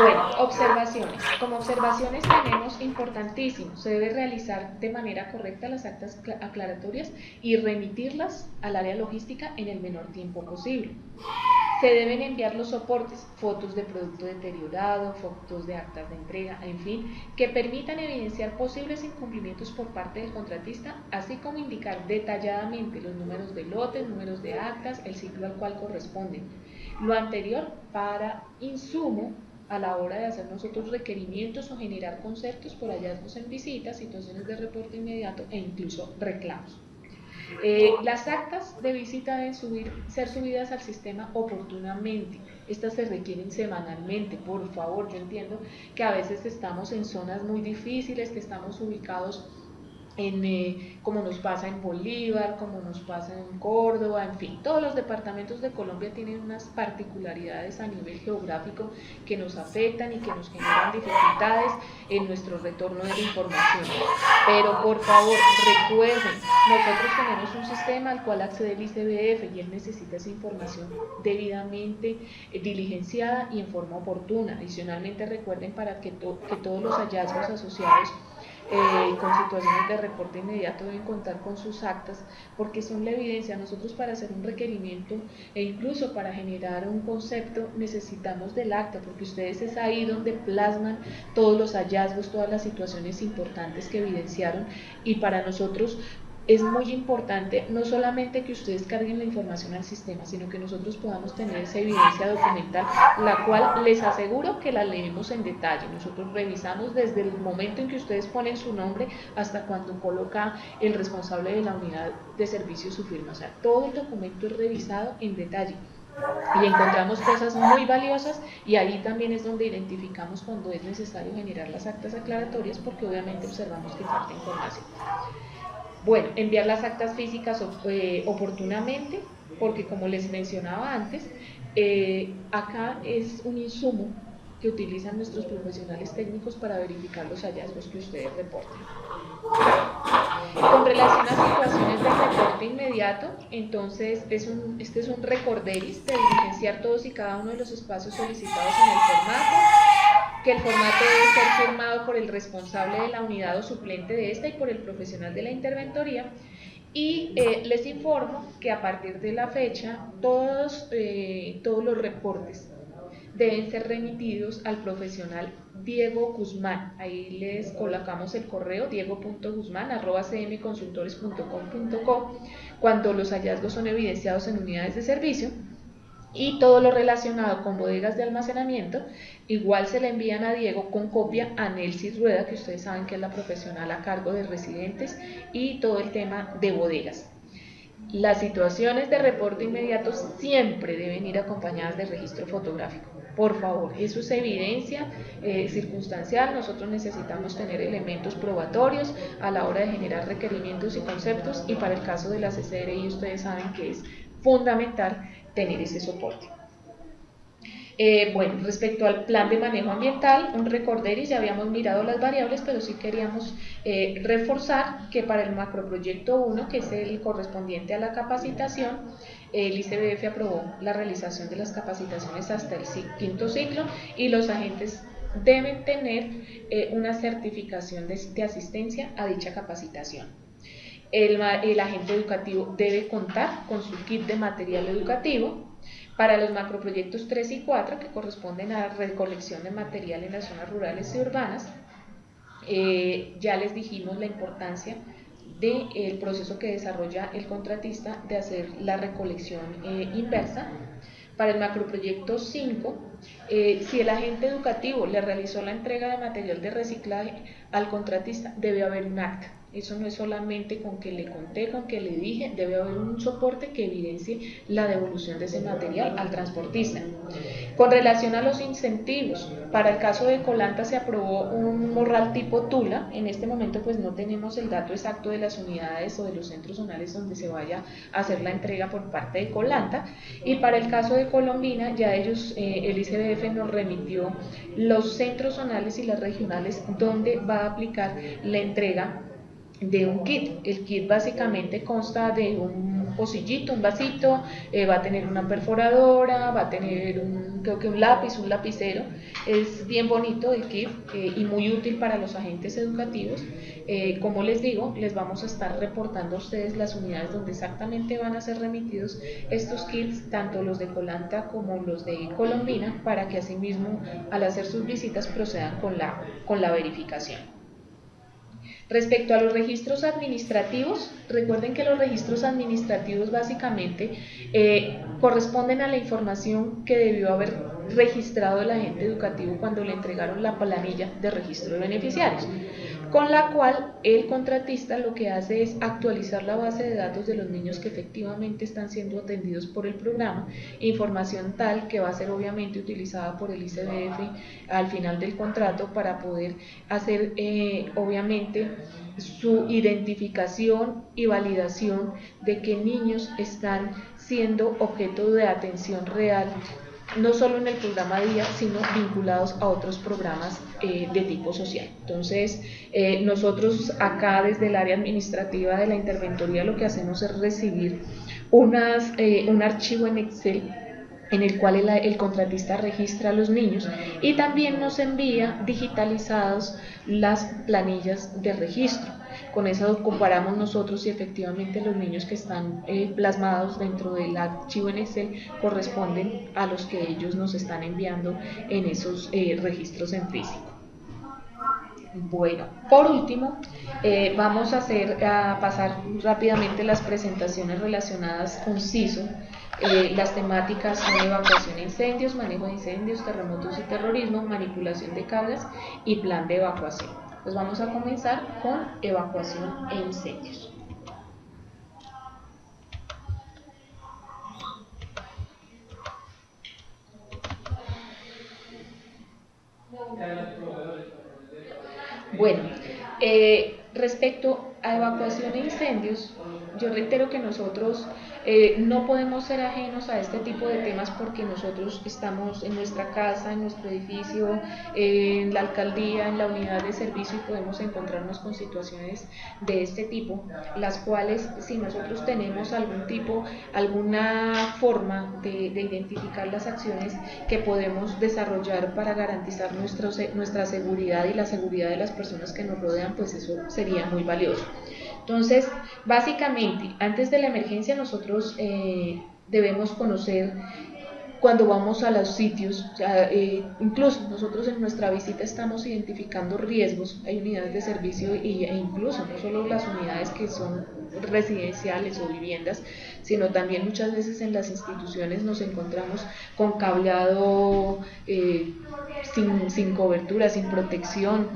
Bueno, observaciones. Como observaciones tenemos importantísimo: se debe realizar de manera correcta las actas aclaratorias y remitirlas al área logística en el menor tiempo posible. Se deben enviar los soportes, fotos de producto deteriorado, fotos de actas de entrega, en fin, que permitan evidenciar posibles incumplimientos por parte del contratista, así como indicar detalladamente los números de lotes, números de actas, el ciclo al cual corresponden. Lo anterior para insumo a la hora de hacer nosotros requerimientos o generar conceptos por hallazgos en visitas, situaciones de reporte inmediato e incluso reclamos. Las actas de visita deben ser subidas al sistema oportunamente. Estas se requieren semanalmente, por favor. Yo entiendo que a veces estamos en zonas muy difíciles, que estamos ubicados como nos pasa en Bolívar, como nos pasa en Córdoba, en fin, todos los departamentos de Colombia tienen unas particularidades a nivel geográfico que nos afectan y que nos generan dificultades en nuestro retorno de la información. Pero por favor, recuerden, nosotros tenemos un sistema al cual accede el ICBF y él necesita esa información debidamente diligenciada y en forma oportuna. Adicionalmente, recuerden para que todos los hallazgos asociados con situaciones de reporte inmediato deben contar con sus actas, porque son la evidencia. Nosotros para hacer un requerimiento e incluso para generar un concepto necesitamos del acta, porque ustedes es ahí donde plasman todos los hallazgos, todas las situaciones importantes que evidenciaron, y para nosotros es muy importante no solamente que ustedes carguen la información al sistema, sino que nosotros podamos tener esa evidencia documental, la cual les aseguro que la leemos en detalle. Nosotros revisamos desde el momento en que ustedes ponen su nombre hasta cuando coloca el responsable de la unidad de servicio su firma. O sea, todo el documento es revisado en detalle y encontramos cosas muy valiosas, y ahí también es donde identificamos cuando es necesario generar las actas aclaratorias, porque obviamente observamos que falta información. Bueno, enviar las actas físicas oportunamente, porque como les mencionaba antes, acá es un insumo que utilizan nuestros profesionales técnicos para verificar los hallazgos que ustedes reporten. Con relación a situaciones de reporte inmediato, entonces este es un recorderis de diligenciar todos y cada uno de los espacios solicitados en el formato, que el formato debe ser firmado por el responsable de la unidad o suplente de esta y por el profesional de la interventoría. Y les informo que a partir de la fecha todos los reportes deben ser remitidos al profesional Diego Guzmán. Ahí les colocamos el correo diego.guzmán@cmconsultores.com.co cuando los hallazgos son evidenciados en unidades de servicio. Y todo lo relacionado con bodegas de almacenamiento igual se le envían a Diego con copia a Nelsis Rueda, que ustedes saben que es la profesional a cargo de residentes y todo el tema de bodegas. Las situaciones de reporte inmediato siempre deben ir acompañadas de registro fotográfico. Por favor, eso es evidencia circunstancial. Nosotros necesitamos tener elementos probatorios a la hora de generar requerimientos y conceptos, y para el caso de la CCRI ustedes saben que es fundamental tener ese soporte. Bueno, respecto al plan de manejo ambiental, un recorderis, ya habíamos mirado las variables, pero sí queríamos reforzar que para el macroproyecto 1, que es el correspondiente a la capacitación, el ICBF aprobó la realización de las capacitaciones hasta el quinto ciclo, y los agentes deben tener una certificación de asistencia a dicha capacitación. El agente educativo debe contar con su kit de material educativo. Para los macroproyectos 3 y 4, que corresponden a la recolección de material en las zonas rurales y urbanas, ya les dijimos la importancia del proceso que desarrolla el contratista de hacer la recolección inversa. Para el macroproyecto 5, si el agente educativo le realizó la entrega de material de reciclaje al contratista, debe haber un acta. Eso no es solamente con que le conté, con que le dije, debe haber un soporte que evidencie la devolución de ese material al transportista. Con relación a los incentivos, para el caso de Colanta se aprobó un morral tipo Tula. En este momento pues no tenemos el dato exacto de las unidades o de los centros zonales donde se vaya a hacer la entrega por parte de Colanta, y para el caso de Colombina ya ellos, el ICBF nos remitió los centros zonales y las regionales donde va a aplicar la entrega de un kit. El kit básicamente consta de un pocillito, un vasito, va a tener una perforadora, va a tener creo que un lápiz, un lapicero. Es bien bonito el kit y muy útil para los agentes educativos. Como les digo, les vamos a estar reportando a ustedes las unidades donde exactamente van a ser remitidos estos kits, tanto los de Colanta como los de Colombina, para que asimismo al hacer sus visitas procedan con la verificación. Respecto a los registros administrativos, recuerden que los registros administrativos básicamente corresponden a la información que debió haber registrado el agente educativo cuando le entregaron la planilla de registro de beneficiarios, con la cual el contratista lo que hace es actualizar la base de datos de los niños que efectivamente están siendo atendidos por el programa, información tal que va a ser obviamente utilizada por el ICBF al final del contrato para poder hacer obviamente su identificación y validación de que niños están siendo objeto de atención real, no solo en el programa DIA, sino vinculados a otros programas de tipo social. Entonces, nosotros acá desde el área administrativa de la interventoría lo que hacemos es recibir un archivo en Excel en el cual el contratista registra a los niños y también nos envía digitalizados las planillas de registro. Con eso comparamos nosotros si efectivamente los niños que están plasmados dentro del archivo en Excel corresponden a los que ellos nos están enviando en esos registros en físico. Bueno, por último, vamos a pasar rápidamente las presentaciones relacionadas con CISO. Las temáticas son evacuación de incendios, manejo de incendios, terremotos y terrorismo, manipulación de cables y plan de evacuación. Pues vamos a comenzar con evacuación e incendios. Bueno, respecto a evacuación e incendios, yo reitero que nosotros no podemos ser ajenos a este tipo de temas porque nosotros estamos en nuestra casa, en nuestro edificio, en la alcaldía, en la unidad de servicio y podemos encontrarnos con situaciones de este tipo, las cuales si nosotros tenemos alguna forma de identificar las acciones que podemos desarrollar para garantizar nuestra seguridad y la seguridad de las personas que nos rodean, pues eso sería muy valioso. Entonces, básicamente, antes de la emergencia nosotros debemos conocer cuando vamos a los sitios, incluso nosotros en nuestra visita estamos identificando riesgos, hay unidades de servicio e incluso no solo las unidades que son residenciales o viviendas, sino también muchas veces en las instituciones nos encontramos con cableado sin cobertura, sin protección,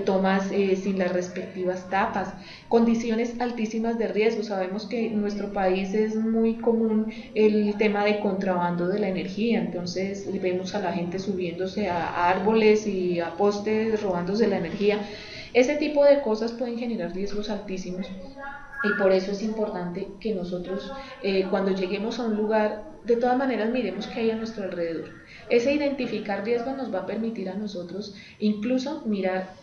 tomas sin las respectivas tapas, condiciones altísimas de riesgo. Sabemos que en nuestro país es muy común el tema de contrabando de la energía, entonces vemos a la gente subiéndose a árboles y a postes, robándose la energía. Ese tipo de cosas pueden generar riesgos altísimos y por eso es importante que nosotros cuando lleguemos a un lugar, de todas maneras miremos qué hay a nuestro alrededor. Ese identificar riesgos nos va a permitir a nosotros incluso mirar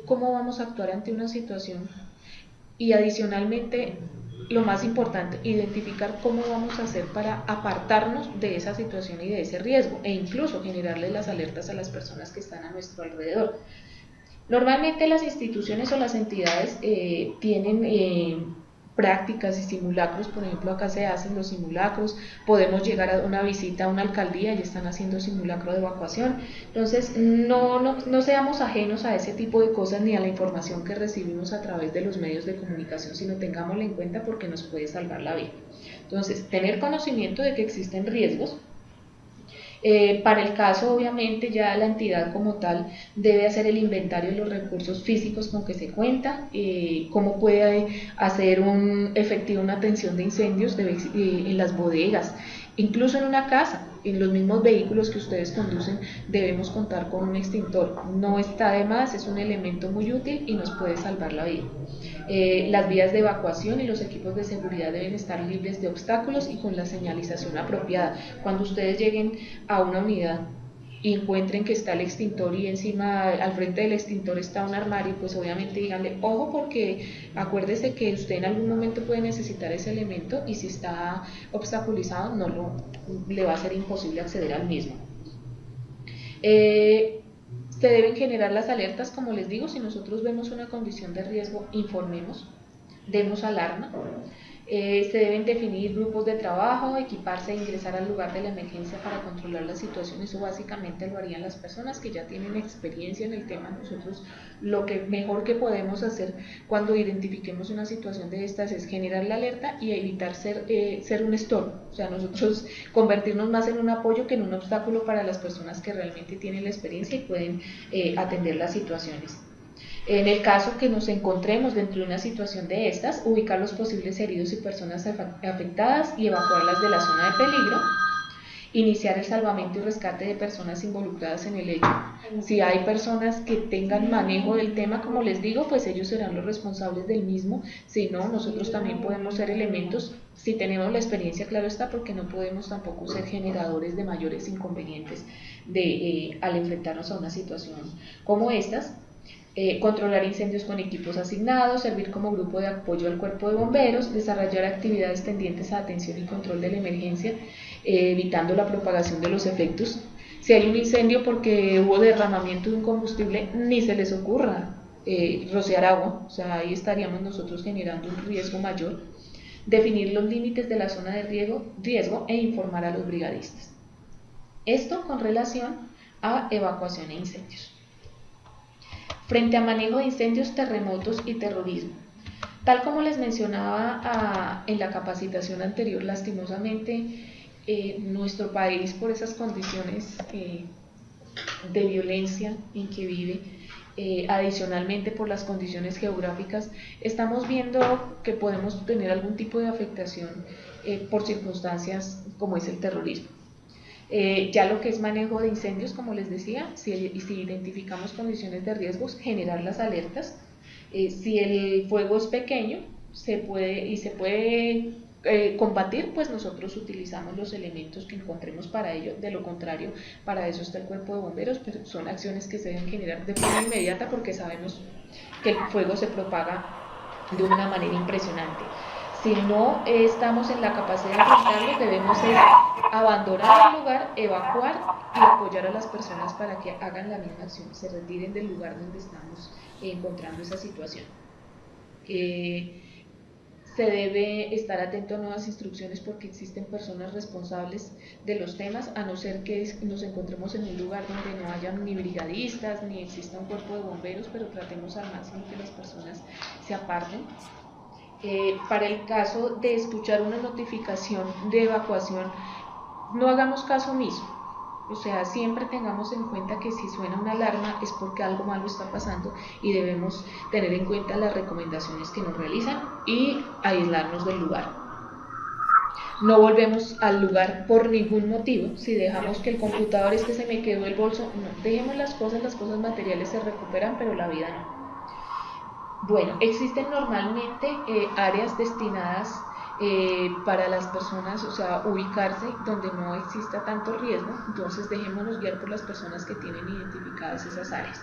cómo vamos a actuar ante una situación y adicionalmente, lo más importante, identificar cómo vamos a hacer para apartarnos de esa situación y de ese riesgo e incluso generarle las alertas a las personas que están a nuestro alrededor. Normalmente las instituciones o las entidades tienen prácticas y simulacros, por ejemplo acá se hacen los simulacros, podemos llegar a una visita a una alcaldía y están haciendo simulacro de evacuación, entonces no seamos ajenos a ese tipo de cosas ni a la información que recibimos a través de los medios de comunicación, sino tengámosla en cuenta porque nos puede salvar la vida. Entonces, tener conocimiento de que existen riesgos. Para el caso, obviamente, ya la entidad como tal debe hacer el inventario de los recursos físicos con que se cuenta, cómo puede hacer efectiva una atención de incendios en las bodegas, incluso en una casa, en los mismos vehículos que ustedes conducen debemos contar con un extintor. No está de más, es un elemento muy útil y nos puede salvar la vida. Las vías de evacuación y los equipos de seguridad deben estar libres de obstáculos y con la señalización apropiada. Cuando ustedes lleguen a una unidad y encuentren que está el extintor y encima al frente del extintor está un armario, pues obviamente díganle, ojo, porque acuérdese que usted en algún momento puede necesitar ese elemento y si está obstaculizado le va a ser imposible acceder al mismo. Se deben generar las alertas, como les digo, si nosotros vemos una condición de riesgo, informemos, demos alarma. Se deben definir grupos de trabajo, equiparse e ingresar al lugar de la emergencia para controlar la situación. Eso básicamente lo harían las personas que ya tienen experiencia en el tema. Nosotros lo que mejor que podemos hacer cuando identifiquemos una situación de estas es generar la alerta y evitar ser un estorbo. O sea, nosotros convertirnos más en un apoyo que en un obstáculo para las personas que realmente tienen la experiencia y pueden atender las situaciones. En el caso que nos encontremos dentro de una situación de estas, ubicar los posibles heridos y personas afectadas y evacuarlas de la zona de peligro, iniciar el salvamento y rescate de personas involucradas en el hecho. Si hay personas que tengan manejo del tema, como les digo, pues ellos serán los responsables del mismo. Si no, nosotros también podemos ser elementos, si tenemos la experiencia, claro está, porque no podemos tampoco ser generadores de mayores inconvenientes al enfrentarnos a una situación como estas. Controlar incendios con equipos asignados, servir como grupo de apoyo al cuerpo de bomberos, desarrollar actividades tendientes a atención y control de la emergencia, evitando la propagación de los efectos. Si hay un incendio porque hubo derramamiento de un combustible, ni se les ocurra rociar agua, o sea, ahí estaríamos nosotros generando un riesgo mayor. Definir los límites de la zona de riesgo e informar a los brigadistas. Esto con relación a evacuación e incendios. Frente a manejo de incendios, terremotos y terrorismo. Tal como les mencionaba en la capacitación anterior, lastimosamente nuestro país, por esas condiciones de violencia en que vive, adicionalmente por las condiciones geográficas, estamos viendo que podemos tener algún tipo de afectación por circunstancias como es el terrorismo. Ya lo que es manejo de incendios, como les decía, si identificamos condiciones de riesgos, generar las alertas. Si el fuego es pequeño se puede combatir, pues nosotros utilizamos los elementos que encontremos para ello. De lo contrario, para eso está el cuerpo de bomberos, pero son acciones que se deben generar de forma inmediata porque sabemos que el fuego se propaga de una manera impresionante. Si no estamos en la capacidad de enfrentarlo, debemos abandonar el lugar, evacuar y apoyar a las personas para que hagan la misma acción, se retiren del lugar donde estamos encontrando esa situación. Se debe estar atento a nuevas instrucciones porque existen personas responsables de los temas, a no ser que nos encontremos en un lugar donde no haya ni brigadistas, ni exista un cuerpo de bomberos, pero tratemos al máximo que las personas se aparten. Para el caso de escuchar una notificación de evacuación, no hagamos caso omiso. O sea, siempre tengamos en cuenta que si suena una alarma es porque algo malo está pasando y debemos tener en cuenta las recomendaciones que nos realizan y aislarnos del lugar. No volvemos al lugar por ningún motivo. Si dejamos que el computador es que se me quedó el bolso, no, dejemos las cosas materiales se recuperan, pero la vida no. Bueno, existen normalmente áreas destinadas para las personas, o sea, ubicarse donde no exista tanto riesgo, entonces dejémonos guiar por las personas que tienen identificadas esas áreas.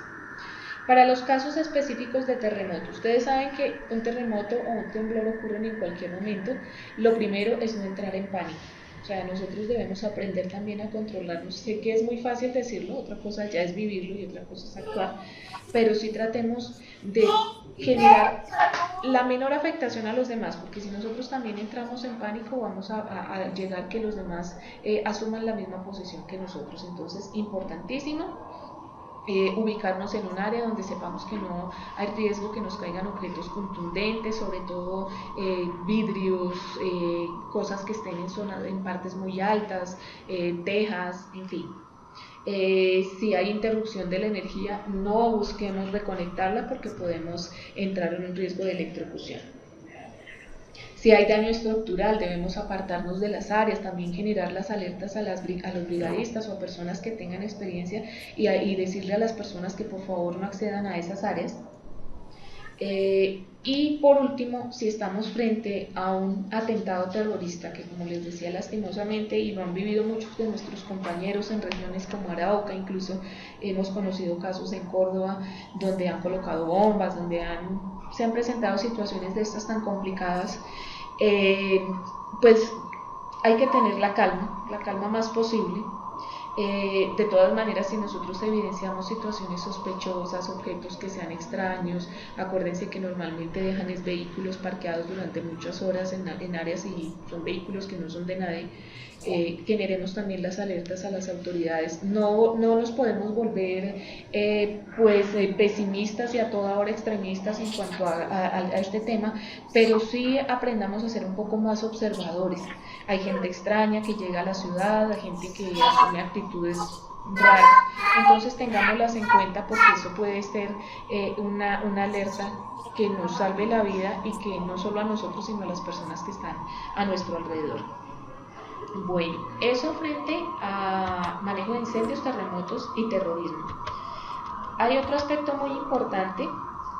Para los casos específicos de terremoto, ustedes saben que un terremoto o un temblor ocurren en cualquier momento. Lo primero es no entrar en pánico. O sea, nosotros debemos aprender también a controlarnos. Sé que es muy fácil decirlo, otra cosa ya es vivirlo y otra cosa es actuar, pero sí tratemos de generar la menor afectación a los demás, porque si nosotros también entramos en pánico vamos a llegar que los demás asuman la misma posición que nosotros. Entonces, importantísimo ubicarnos en un área donde sepamos que no hay riesgo que nos caigan objetos contundentes, sobre todo vidrios, cosas que estén en partes muy altas, tejas, en fin. Si hay interrupción de la energía, no busquemos reconectarla porque podemos entrar en un riesgo de electrocución. Si hay daño estructural, debemos apartarnos de las áreas, también generar las alertas a los brigadistas o a personas que tengan experiencia y decirle a las personas que por favor no accedan a esas áreas. Y por último, si estamos frente a un atentado terrorista, que como les decía lastimosamente, y lo han vivido muchos de nuestros compañeros en regiones como Arauca, incluso hemos conocido casos en Córdoba donde han colocado bombas, donde se han presentado situaciones de estas tan complicadas, pues hay que tener la calma más posible. De todas maneras, si nosotros evidenciamos situaciones sospechosas, objetos que sean extraños, acuérdense que normalmente dejan vehículos parqueados durante muchas horas en áreas y son vehículos que no son de nadie. Generemos también las alertas a las autoridades. No nos podemos volver pesimistas y a toda hora extremistas en cuanto a este tema, pero sí aprendamos a ser un poco más observadores. Hay gente extraña que llega a la ciudad, hay gente que asume actitudes raras, entonces tengámoslas en cuenta porque eso puede ser una alerta que nos salve la vida y que no solo a nosotros sino a las personas que están a nuestro alrededor. Bueno, eso frente a manejo de incendios, terremotos y terrorismo. Hay otro aspecto muy importante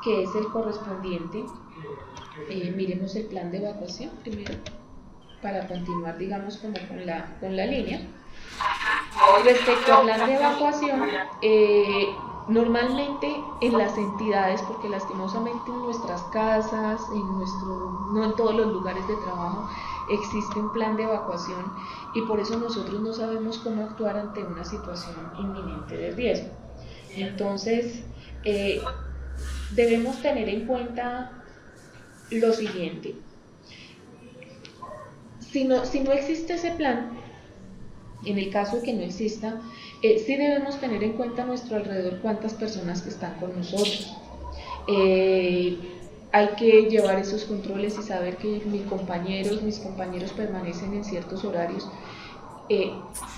que es el correspondiente. Miremos el plan de evacuación primero para continuar, digamos, como con la línea. Respecto al plan de evacuación, normalmente en las entidades, porque lastimosamente en nuestras casas, no en todos los lugares de trabajo, existe un plan de evacuación y por eso nosotros no sabemos cómo actuar ante una situación inminente de riesgo. Entonces, debemos tener en cuenta lo siguiente. Si no existe ese plan, en el caso de que no exista, sí debemos tener en cuenta a nuestro alrededor cuántas personas que están con nosotros. Hay que llevar esos controles y saber que mis compañeros permanecen en ciertos horarios,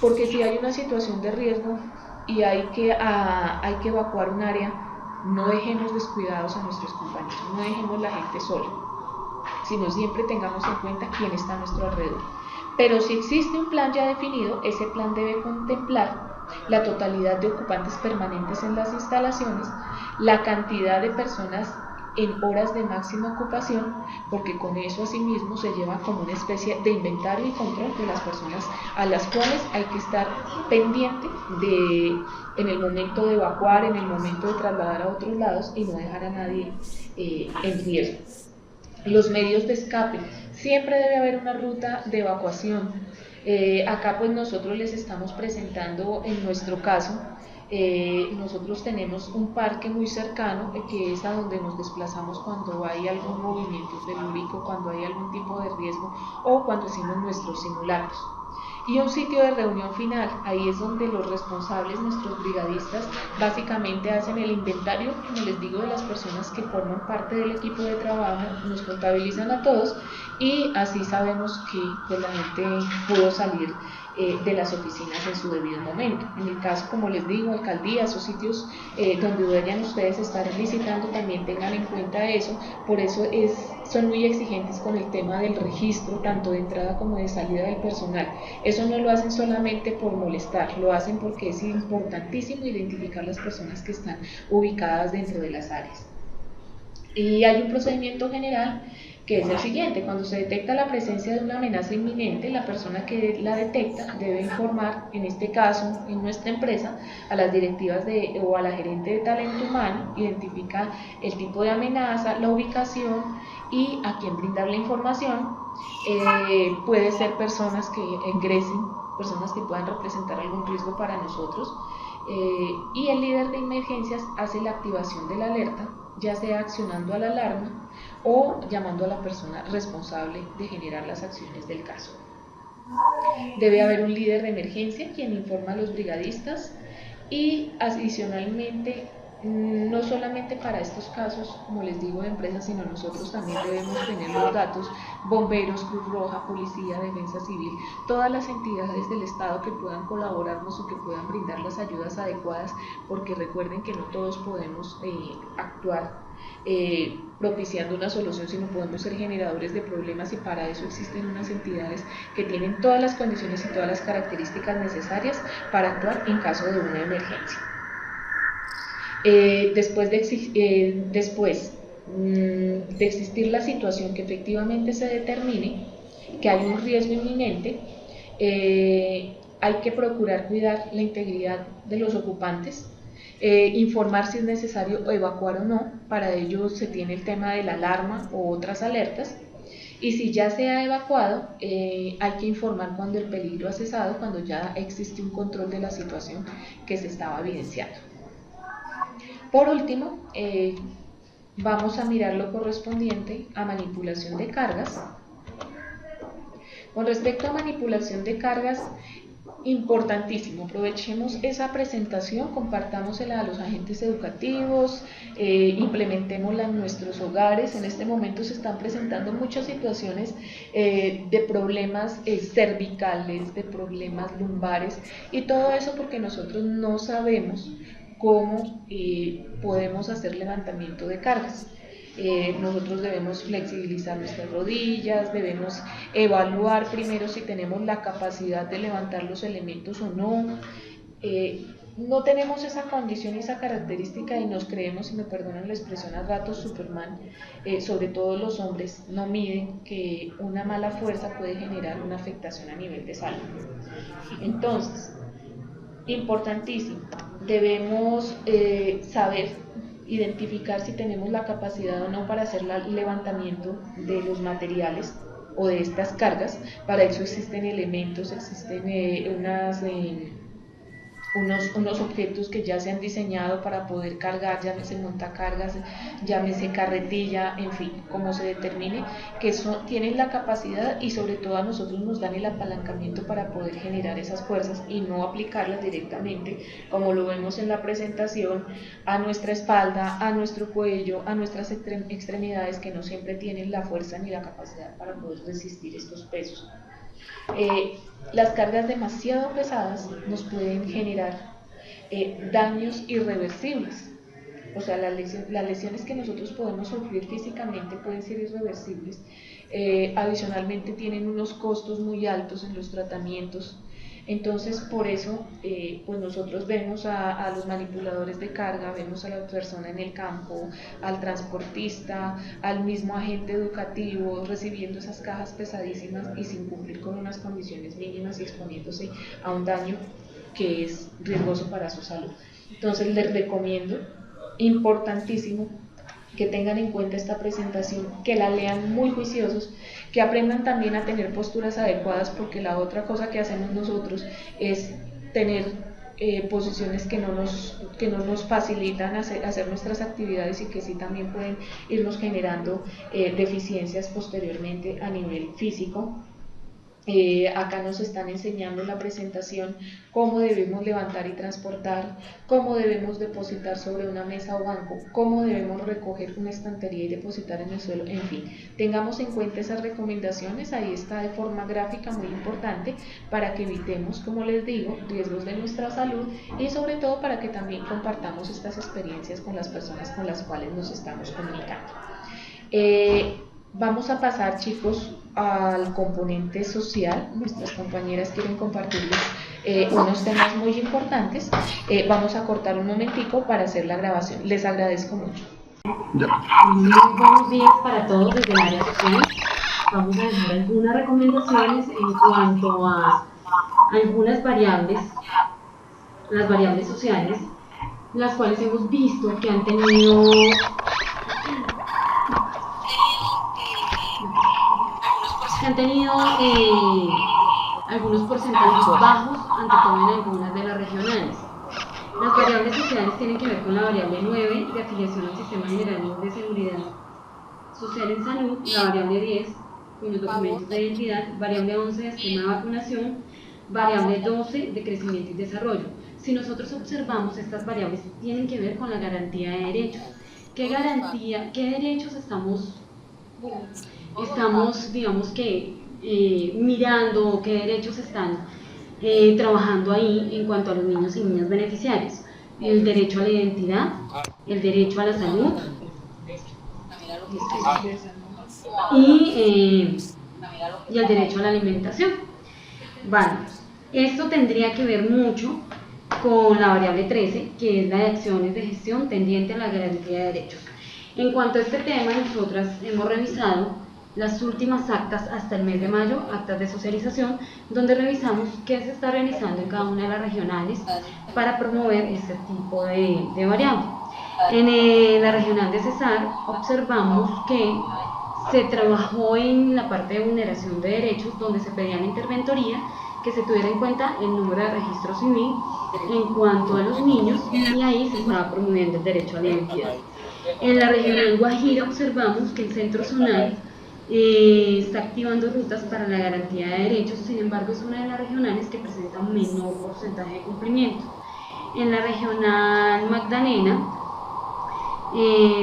porque si hay una situación de riesgo y hay que evacuar un área, no dejemos descuidados a nuestros compañeros, no dejemos la gente sola, sino siempre tengamos en cuenta quién está a nuestro alrededor. Pero si existe un plan ya definido, ese plan debe contemplar la totalidad de ocupantes permanentes en las instalaciones, la cantidad de personas en horas de máxima ocupación, porque con eso asimismo se lleva como una especie de inventario y control de las personas a las cuales hay que estar pendiente en el momento de evacuar, en el momento de trasladar a otros lados y no dejar a nadie en riesgo. Los medios de escape, siempre debe haber una ruta de evacuación. Acá pues nosotros les estamos presentando en nuestro caso, nosotros tenemos un parque muy cercano que es a donde nos desplazamos cuando hay algún movimiento telúrico, cuando hay algún tipo de riesgo o cuando hacemos nuestros simulacros. Y un sitio de reunión final, ahí es donde los responsables, nuestros brigadistas, básicamente hacen el inventario, como les digo, de las personas que forman parte del equipo de trabajo, nos contabilizan a todos y así sabemos que pues, la gente pudo salir de las oficinas en su debido momento. En el caso, como les digo, alcaldías o sitios donde vayan ustedes a estar visitando, también tengan en cuenta eso, por eso son muy exigentes con el tema del registro, tanto de entrada como de salida del personal. Eso no lo hacen solamente por molestar, lo hacen porque es importantísimo identificar las personas que están ubicadas dentro de las áreas. Y hay un procedimiento general que es el siguiente: cuando se detecta la presencia de una amenaza inminente, la persona que la detecta debe informar, en este caso, en nuestra empresa, a las directivas o a la gerente de talento humano, identifica el tipo de amenaza, la ubicación y a quién brindar la información. Puede ser personas que ingresen, personas que puedan representar algún riesgo para nosotros, y el líder de emergencias hace la activación de la alerta, ya sea accionando a la alarma o llamando a la persona responsable de generar las acciones del caso. Debe haber un líder de emergencia quien informa a los brigadistas y adicionalmente, no solamente para estos casos, como les digo, de empresas, sino nosotros también debemos tener los datos: bomberos, Cruz Roja, policía, defensa civil, todas las entidades del Estado que puedan colaborarnos o que puedan brindar las ayudas adecuadas, porque recuerden que no todos podemos actuar propiciando una solución, sino podemos ser generadores de problemas, y para eso existen unas entidades que tienen todas las condiciones y todas las características necesarias para actuar en caso de una emergencia. Después de existir la situación que efectivamente se determine, que hay un riesgo inminente, hay que procurar cuidar la integridad de los ocupantes, informar si es necesario evacuar o no. Para ello se tiene el tema de la alarma o otras alertas, y si ya se ha evacuado, hay que informar cuando el peligro ha cesado, cuando ya existe un control de la situación que se estaba evidenciando. Por último, vamos a mirar lo correspondiente a manipulación de cargas. Con respecto a manipulación de cargas, importantísimo, aprovechemos esa presentación, compartámosla a los agentes educativos, implementémosla en nuestros hogares. En este momento se están presentando muchas situaciones de problemas cervicales, de problemas lumbares, y todo eso porque nosotros no sabemos cómo podemos hacer levantamiento de cargas. Nosotros debemos flexibilizar nuestras rodillas, debemos evaluar primero si tenemos la capacidad de levantar los elementos o no. No tenemos esa condición y esa característica y nos creemos, si me perdonan la expresión, a ratos Superman, sobre todo los hombres, no miden que una mala fuerza puede generar una afectación a nivel de salud. Entonces, importantísimo, debemos saber identificar si tenemos la capacidad o no para hacer el levantamiento de los materiales o de estas cargas. Para eso existen elementos, existen unos objetos que ya se han diseñado para poder cargar, llámese montacargas, llámese carretilla, en fin, como se determine, que tienen la capacidad y sobre todo a nosotros nos dan el apalancamiento para poder generar esas fuerzas y no aplicarlas directamente, como lo vemos en la presentación, a nuestra espalda, a nuestro cuello, a nuestras extremidades, que no siempre tienen la fuerza ni la capacidad para poder resistir estos pesos. Las cargas demasiado pesadas nos pueden generar daños irreversibles. O sea, las lesiones que nosotros podemos sufrir físicamente pueden ser irreversibles. Adicionalmente tienen unos costos muy altos en los tratamientos. Entonces, por eso, pues nosotros vemos a los manipuladores de carga, vemos a la persona en el campo, al transportista, al mismo agente educativo, recibiendo esas cajas pesadísimas y sin cumplir con unas condiciones mínimas y exponiéndose a un daño que es riesgoso para su salud. Entonces, les recomiendo, importantísimo, que tengan en cuenta esta presentación, que la lean muy juiciosos, que aprendan también a tener posturas adecuadas, porque la otra cosa que hacemos nosotros es tener posiciones que no nos facilitan hacer nuestras actividades y que sí también pueden irnos generando deficiencias posteriormente a nivel físico. Acá nos están enseñando en la presentación cómo debemos levantar y transportar, cómo debemos depositar sobre una mesa o banco, cómo debemos recoger una estantería y depositar en el suelo, en fin, tengamos en cuenta esas recomendaciones. Ahí está de forma gráfica, muy importante, para que evitemos, como les digo, riesgos de nuestra salud y sobre todo para que también compartamos estas experiencias con las personas con las cuales nos estamos comunicando. Vamos a pasar, chicos, al componente social. Nuestras compañeras quieren compartirles unos temas muy importantes. Vamos a cortar un momentico para hacer la grabación. Les agradezco mucho. Muy buenos días para todos desde el área social. Vamos a dejar algunas recomendaciones en cuanto a algunas variables, las variables sociales, las cuales hemos visto que han tenido algunos porcentajes bajos, ante todo en algunas de las regionales. Las variables sociales tienen que ver con la variable 9 de afiliación al Sistema General de Seguridad Social en Salud, la variable 10 con los documentos de identidad, variable 11 de esquema de vacunación, variable 12 de crecimiento y desarrollo. Si nosotros observamos, estas variables tienen que ver con la garantía de derechos. ¿Qué derechos estamos digamos que, mirando, qué derechos están trabajando ahí en cuanto a los niños y niñas beneficiarios? El derecho a la identidad, el derecho a la salud y el derecho a la alimentación. Vale, esto tendría que ver mucho con la variable 13, que es la de acciones de gestión tendiente a la garantía de derechos. En cuanto a este tema, nosotras hemos revisado las últimas actas hasta el mes de mayo, actas de socialización, donde revisamos qué se está realizando en cada una de las regionales para promover este tipo de variable. En la regional de Cesar observamos que se trabajó en la parte de vulneración de derechos, donde se pedía la interventoría que se tuviera en cuenta el número de registro civil en cuanto a los niños, y ahí se estaba promoviendo el derecho a la identidad. En la regional Guajira observamos que el centro zonal está activando rutas para la garantía de derechos, sin embargo es una de las regionales que presenta un menor porcentaje de cumplimiento. En la regional Magdalena,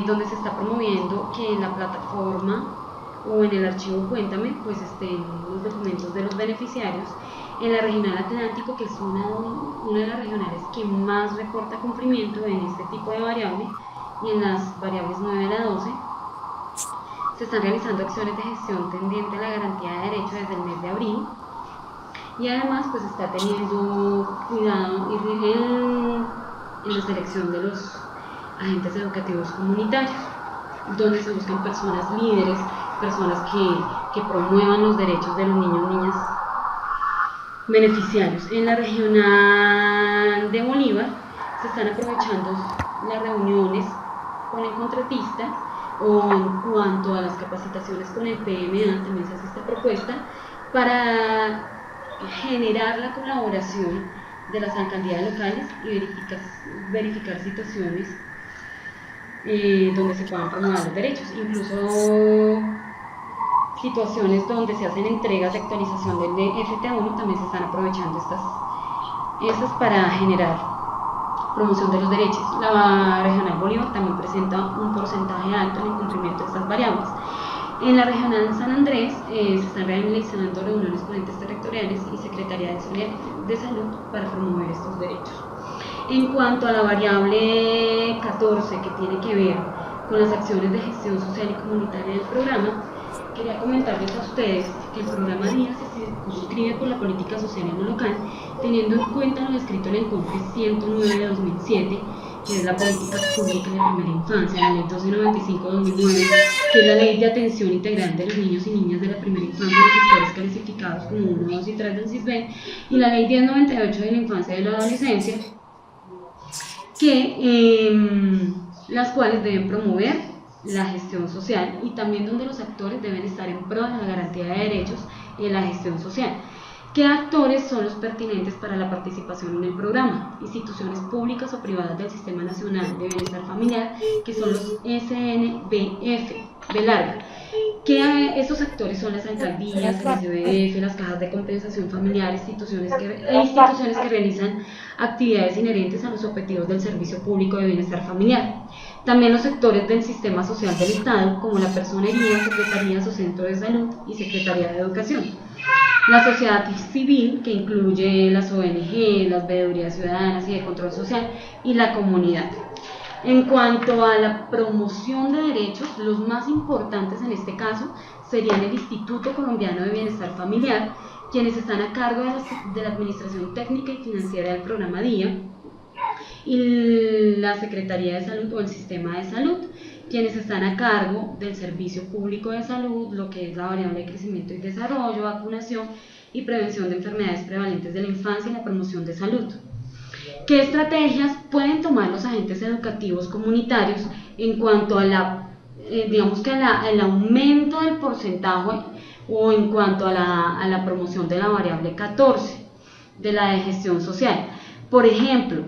donde se está promoviendo que en la plataforma o en el archivo Cuéntame pues estén los documentos de los beneficiarios. En la regional Atlántico, que es una de las regionales que más reporta cumplimiento en este tipo de variable, y en las variables 9 a la 12, se están realizando acciones de gestión tendiente a la garantía de derechos desde el mes de abril, y además pues está teniendo cuidado en la selección de los agentes educativos comunitarios, donde se buscan personas líderes, personas que promuevan los derechos de los niños y niñas beneficiarios. En la regional de Bolívar se están aprovechando las reuniones con el contratista, o en cuanto a las capacitaciones con el PMA también se hace esta propuesta para generar la colaboración de las alcaldías locales y verificar situaciones donde se puedan promover los derechos, incluso situaciones donde se hacen entregas de actualización del FTA1 también se están aprovechando estas para generar promoción de los derechos. La regional Bolívar también presenta un porcentaje alto en el cumplimiento de estas variables. En la regional San Andrés se están realizando reuniones con entes territoriales y Secretaría de Salud para promover estos derechos. En cuanto a la variable 14, que tiene que ver con las acciones de gestión social y comunitaria del programa, quería comentarles a ustedes que el programa DIA se circunscribe por la política social en lo local, teniendo en cuenta lo descrito en el CONFES 109 de 2007, que es la política pública de la primera infancia, la ley 1295-2009, que es la ley de atención integral de los niños y niñas de la primera infancia y los sectores calificados como 1, 2 y 3 del CISBEN, y la ley 1098 de la infancia y de la adolescencia, las cuales deben promover la gestión social, y también donde los actores deben estar en pro de la garantía de derechos y la gestión social. ¿Qué actores son los pertinentes para la participación en el programa? Instituciones públicas o privadas del Sistema Nacional de Bienestar Familiar, que son los SNBF, de larga. Estos actores son las alcaldías, el SBF, las cajas de compensación familiar, instituciones que realizan actividades inherentes a los objetivos del Servicio Público de Bienestar Familiar. También los sectores del Sistema Social del Estado, como la Personería, Secretarías o Centro de Salud y Secretaría de Educación. La sociedad civil, que incluye las ONG, las veedurías ciudadanas y de control social, y la comunidad. En cuanto a la promoción de derechos, los más importantes en este caso serían el Instituto Colombiano de Bienestar Familiar, quienes están a cargo de la administración técnica y financiera del programa DIA, y la Secretaría de Salud o el Sistema de Salud, quienes están a cargo del Servicio Público de Salud, lo que es la variable de crecimiento y desarrollo, vacunación y prevención de enfermedades prevalentes de la infancia y la promoción de salud. ¿Qué estrategias pueden tomar los agentes educativos comunitarios en cuanto a al aumento del porcentaje o en cuanto a la promoción de la variable 14 de la de gestión social? Por ejemplo,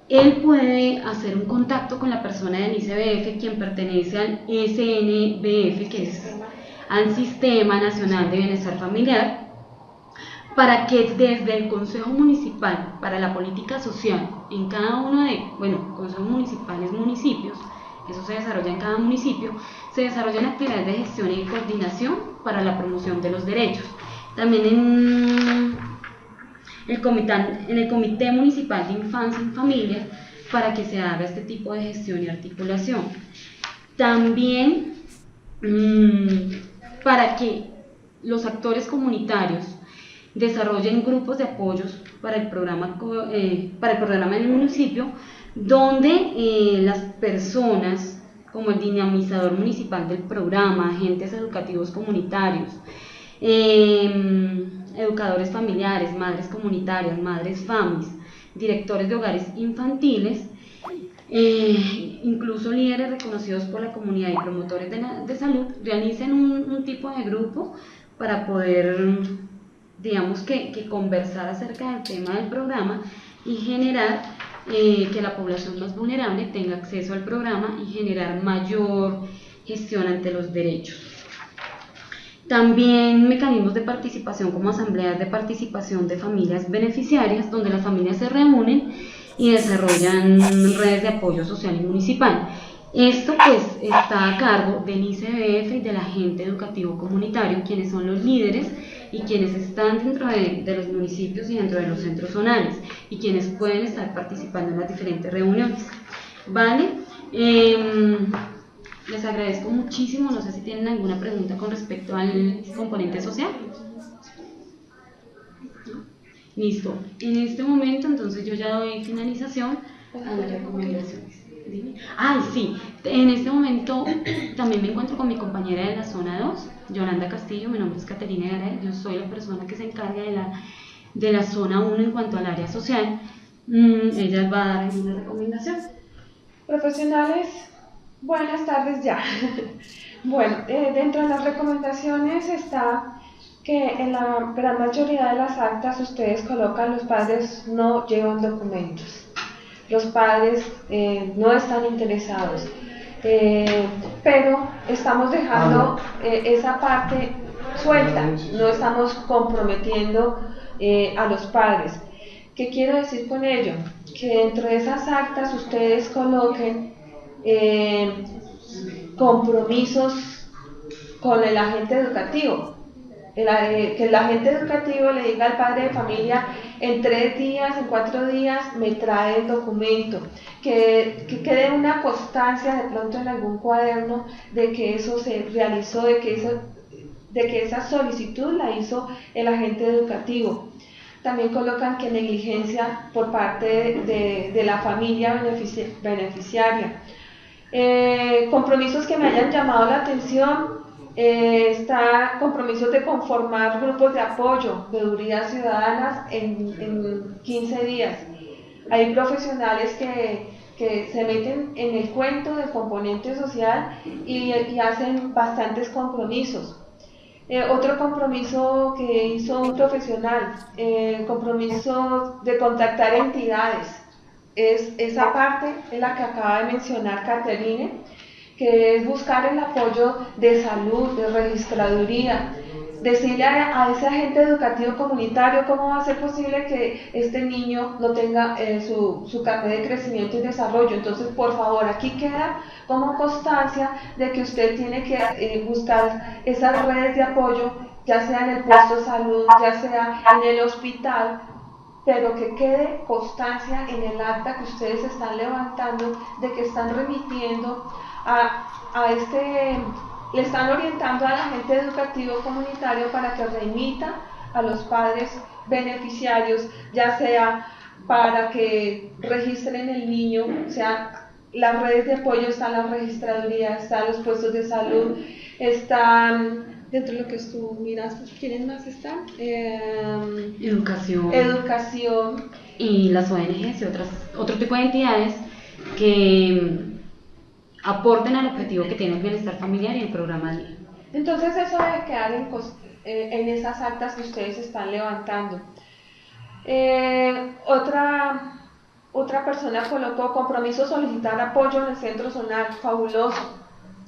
él puede hacer un contacto con la persona del ICBF, quien pertenece al SNBF, que es al Sistema Nacional de Bienestar Familiar, para que desde el Consejo Municipal para la Política Social, en cada uno consejos municipales, municipios, eso se desarrolla en cada municipio, se desarrollan actividades de gestión y coordinación para la promoción de los derechos. También en el Comité Municipal de Infancia y Familia, para que se haga este tipo de gestión y articulación. También para que los actores comunitarios desarrollen grupos de apoyos para el programa en el municipio, donde las personas como el dinamizador municipal del programa, agentes educativos comunitarios, educadores familiares, madres comunitarias, madres FAMIS, directores de hogares infantiles, incluso líderes reconocidos por la comunidad y promotores de salud, realicen un tipo de grupo para poder, digamos que conversar acerca del tema del programa y generar que la población más vulnerable tenga acceso al programa y generar mayor gestión ante los derechos. También mecanismos de participación como asambleas de participación de familias beneficiarias, donde las familias se reúnen y desarrollan redes de apoyo social y municipal. Esto pues está a cargo del ICBF y del agente educativo comunitario, quienes son los líderes y quienes están dentro de los municipios y dentro de los centros zonales y quienes pueden estar participando en las diferentes reuniones. ¿Vale? Les agradezco muchísimo, no sé si tienen alguna pregunta con respecto al componente social. Listo, en este momento entonces yo ya doy finalización a las recomendaciones. Ay, sí, en este momento también me encuentro con mi compañera de la zona 2, Yolanda Castillo. Mi nombre es Caterina Garay, yo soy la persona que se encarga de la zona 1 en cuanto al área social. Ella va a dar alguna recomendación. Profesionales, buenas tardes ya. Bueno, dentro de las recomendaciones está que en la gran mayoría de las actas ustedes colocan los padres no llevan documentos. Los padres no están interesados, pero estamos dejando esa parte suelta, no estamos comprometiendo a los padres. ¿Qué quiero decir con ello? Que dentro de esas actas ustedes coloquen compromisos con el agente educativo. Que el agente educativo le diga al padre de familia: en 3 días, en 4 días me trae el documento, que quede una constancia de pronto en algún cuaderno de que eso se realizó, de que esa solicitud la hizo el agente educativo. También colocan que negligencia por parte de la familia beneficiaria. Compromisos que me hayan llamado la atención. Está compromisos de conformar grupos de apoyo, veedurías ciudadanas en 15 días. Hay profesionales que se meten en el cuento del componente social y hacen bastantes compromisos. Otro compromiso que hizo un profesional, compromiso de contactar entidades, es esa parte en la que acaba de mencionar Caterine, que es buscar el apoyo de salud, de registraduría, decirle a ese agente educativo comunitario cómo va a ser posible que este niño no tenga su carnet de crecimiento y desarrollo. Entonces, por favor, aquí queda como constancia de que usted tiene que buscar esas redes de apoyo, ya sea en el puesto de salud, ya sea en el hospital, pero que quede constancia en el acta que ustedes están levantando de que están remitiendo le están orientando al agente educativo comunitario para que remita a los padres beneficiarios, ya sea para que registren el niño, o sea, las redes de apoyo están la registraduría, están los puestos de salud, están dentro de lo que tú miras. ¿Quiénes más están? Educación Y las ONGs y otro tipo de entidades que aporten al objetivo que tiene el bienestar familiar y el programa DIA. Entonces eso debe quedar en esas actas que ustedes están levantando. Otra persona colocó compromiso solicitar apoyo en el centro zonal. Fabuloso,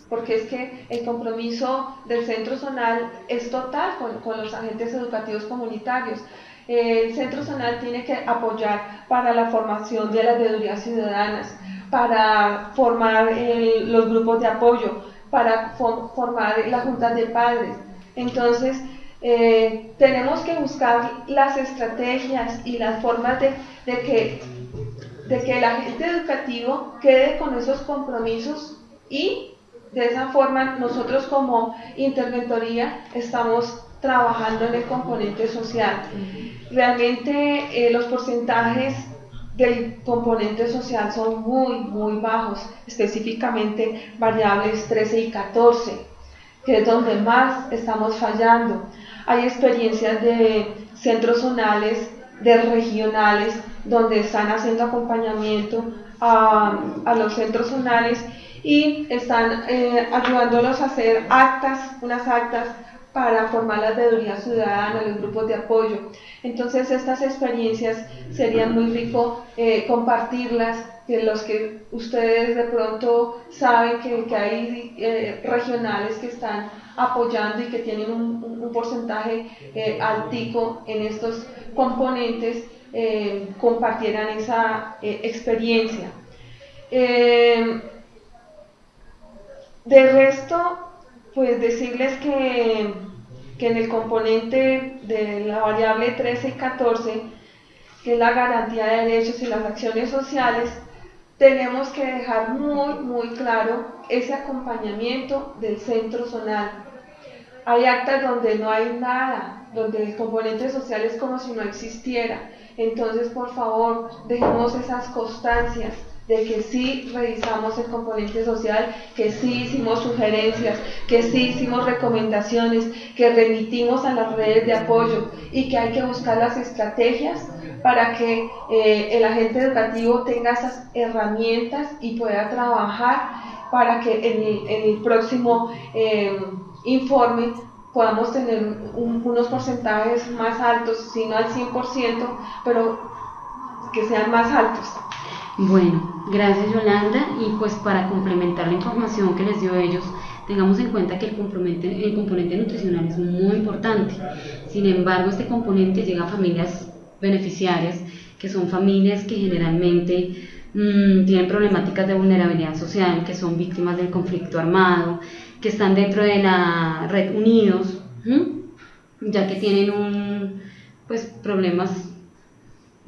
porque es que el compromiso del centro zonal es total con los agentes educativos comunitarios. El centro zonal tiene que apoyar para la formación de las veedurías ciudadanas, para formar los grupos de apoyo, para formar las juntas de padres. Entonces, tenemos que buscar las estrategias y las formas de que el agente educativo quede con esos compromisos, y de esa forma nosotros como interventoría estamos trabajando en el componente social. Realmente los porcentajes del componente social son muy bajos, específicamente variables 13 y 14, que es donde más estamos fallando. Hay experiencias de centros zonales, de regionales, donde están haciendo acompañamiento a los centros zonales y están ayudándolos a hacer unas actas para formar la veeduría ciudadana, los grupos de apoyo. Entonces estas experiencias serían muy rico compartirlas, que los que ustedes de pronto saben que hay regionales que están apoyando y que tienen un porcentaje altico en estos componentes, compartieran esa experiencia. De resto, pues decirles que en el componente de la variable 13 y 14, que es la garantía de derechos y las acciones sociales, tenemos que dejar muy claro ese acompañamiento del centro zonal. Hay actas donde no hay nada, donde el componente social es como si no existiera. Entonces, por favor, dejemos esas constancias de que sí revisamos el componente social, que sí hicimos sugerencias, que sí hicimos recomendaciones, que remitimos a las redes de apoyo y que hay que buscar las estrategias para que el agente educativo tenga esas herramientas y pueda trabajar para que en el próximo informe podamos tener unos porcentajes más altos, si no al 100%, pero que sean más altos. Bueno, gracias Yolanda, y pues para complementar la información que les dio ellos, tengamos en cuenta que el componente nutricional es muy importante. Sin embargo, este componente llega a familias beneficiarias, que son familias que generalmente tienen problemáticas de vulnerabilidad social, que son víctimas del conflicto armado, que están dentro de la red Unidos, ya que tienen problemas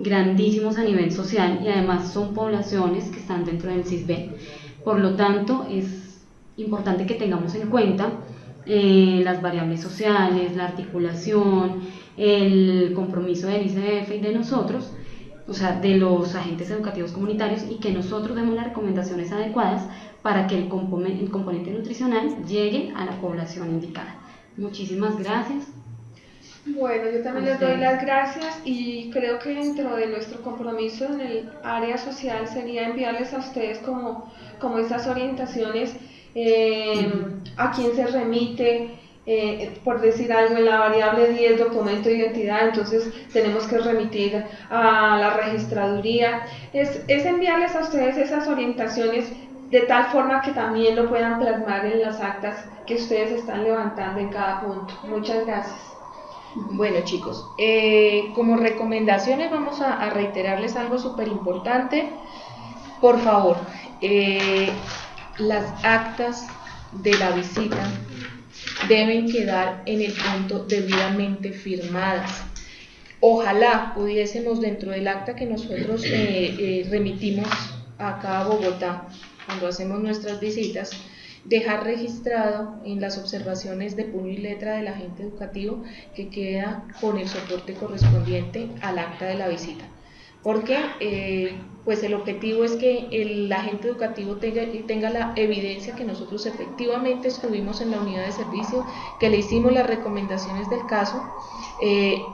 grandísimos a nivel social y además son poblaciones que están dentro del CISBEN. Por lo tanto, es importante que tengamos en cuenta las variables sociales, la articulación, el compromiso del ICF y de nosotros, o sea, de los agentes educativos comunitarios, y que nosotros demos las recomendaciones adecuadas para que el componente nutricional llegue a la población indicada. Muchísimas gracias. Bueno, yo también les doy las gracias, y creo que dentro de nuestro compromiso en el área social sería enviarles a ustedes como esas orientaciones, a quién se remite, por decir algo, en la variable 10, documento de identidad, entonces tenemos que remitir a la registraduría. Es enviarles a ustedes esas orientaciones de tal forma que también lo puedan plasmar en las actas que ustedes están levantando en cada punto. Muchas gracias. Bueno, chicos, como recomendaciones vamos a reiterarles algo súper importante. Por favor, las actas de la visita deben quedar en el punto debidamente firmadas. Ojalá pudiésemos, dentro del acta que nosotros remitimos acá a Bogotá cuando hacemos nuestras visitas, dejar registrado en las observaciones de puño y letra del agente educativo que queda con el soporte correspondiente al acta de la visita. Porque pues el objetivo es que el agente educativo tenga la evidencia que nosotros efectivamente estuvimos en la unidad de servicio, que le hicimos las recomendaciones del caso,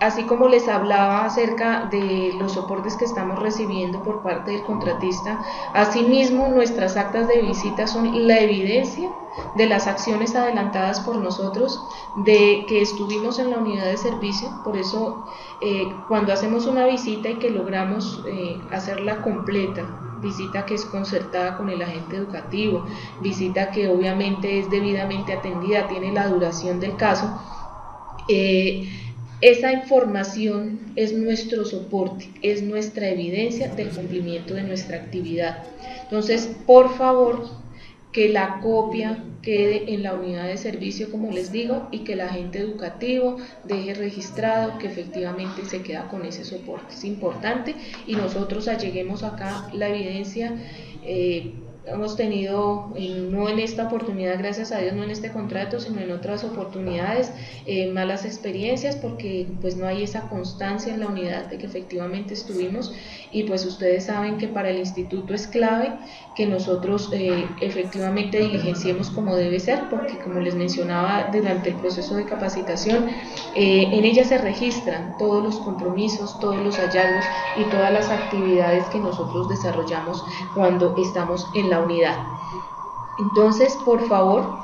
así como les hablaba acerca de los soportes que estamos recibiendo por parte del contratista. Asimismo, nuestras actas de visita son la evidencia de las acciones adelantadas por nosotros, de que estuvimos en la unidad de servicio. Por eso cuando hacemos una visita y que logramos hacerla completa, visita que es concertada con el agente educativo, visita que obviamente es debidamente atendida, tiene la duración del caso, esa información es nuestro soporte, es nuestra evidencia del cumplimiento de nuestra actividad. Entonces, por favor, que la copia quede en la unidad de servicio, como les digo, y que el agente educativo deje registrado que efectivamente se queda con ese soporte. Es importante, y nosotros alleguemos acá la evidencia hemos tenido, no en esta oportunidad, gracias a Dios, no en este contrato, sino en otras oportunidades, malas experiencias, porque pues no hay esa constancia en la unidad de que efectivamente estuvimos, y pues ustedes saben que para el instituto es clave que nosotros efectivamente diligenciemos como debe ser, porque como les mencionaba durante el proceso de capacitación, en ella se registran todos los compromisos, todos los hallazgos y todas las actividades que nosotros desarrollamos cuando estamos en la unidad. Entonces, por favor,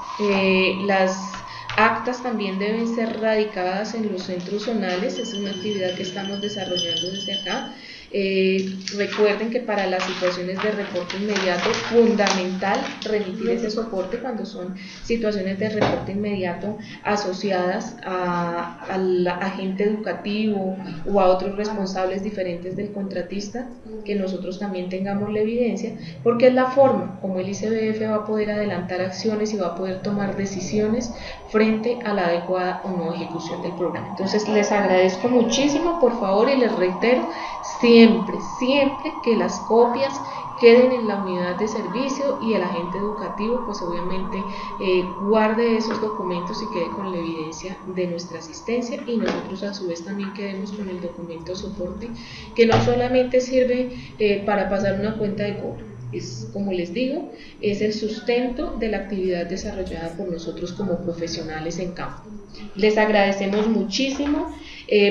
las actas también deben ser radicadas en los centros zonales, es una actividad que estamos desarrollando desde acá. Recuerden que para las situaciones de reporte inmediato, fundamental remitir ese soporte cuando son situaciones de reporte inmediato asociadas al agente educativo o a otros responsables diferentes del contratista, que nosotros también tengamos la evidencia, porque es la forma como el ICBF va a poder adelantar acciones y va a poder tomar decisiones frente a la adecuada o no ejecución del programa. Entonces les agradezco muchísimo, por favor, y les reitero, siempre que las copias queden en la unidad de servicio y el agente educativo pues obviamente guarde esos documentos y quede con la evidencia de nuestra asistencia, y nosotros a su vez también quedemos con el documento de soporte, que no solamente sirve para pasar una cuenta de cobro, es, como les digo, es el sustento de la actividad desarrollada por nosotros como profesionales en campo. Les agradecemos muchísimo,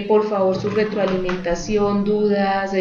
por favor su retroalimentación, dudas,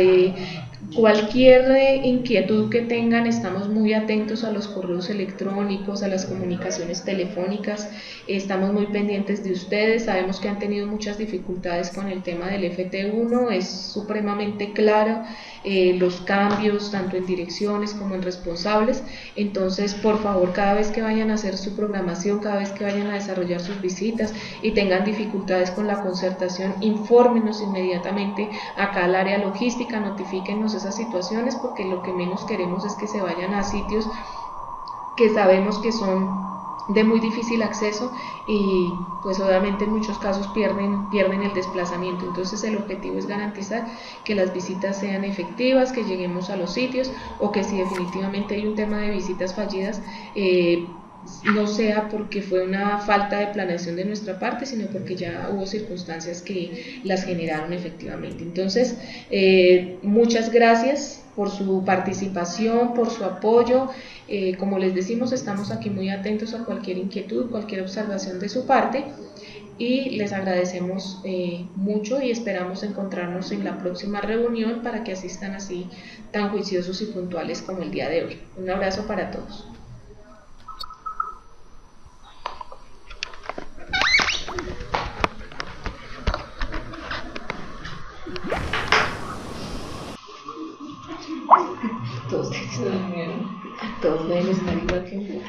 cualquier inquietud que tengan, estamos muy atentos a los correos electrónicos, a las comunicaciones telefónicas, estamos muy pendientes de ustedes, sabemos que han tenido muchas dificultades con el tema del FT1, es supremamente claro los cambios tanto en direcciones como en responsables, entonces por favor cada vez que vayan a hacer su programación, cada vez que vayan a desarrollar sus visitas y tengan dificultades con la concertación, infórmenos inmediatamente acá al área logística, notifíquenos esas situaciones, porque lo que menos queremos es que se vayan a sitios que sabemos que son de muy difícil acceso y pues obviamente en muchos casos pierden el desplazamiento. Entonces el objetivo es garantizar que las visitas sean efectivas, que lleguemos a los sitios, o que si definitivamente hay un tema de visitas fallidas, no sea porque fue una falta de planeación de nuestra parte, sino porque ya hubo circunstancias que las generaron efectivamente. Entonces, muchas gracias por su participación, por su apoyo. Como les decimos, estamos aquí muy atentos a cualquier inquietud, cualquier observación de su parte, y les agradecemos mucho y esperamos encontrarnos en la próxima reunión para que asistan así tan juiciosos y puntuales como el día de hoy. Un abrazo para todos. Todos deben estar igual que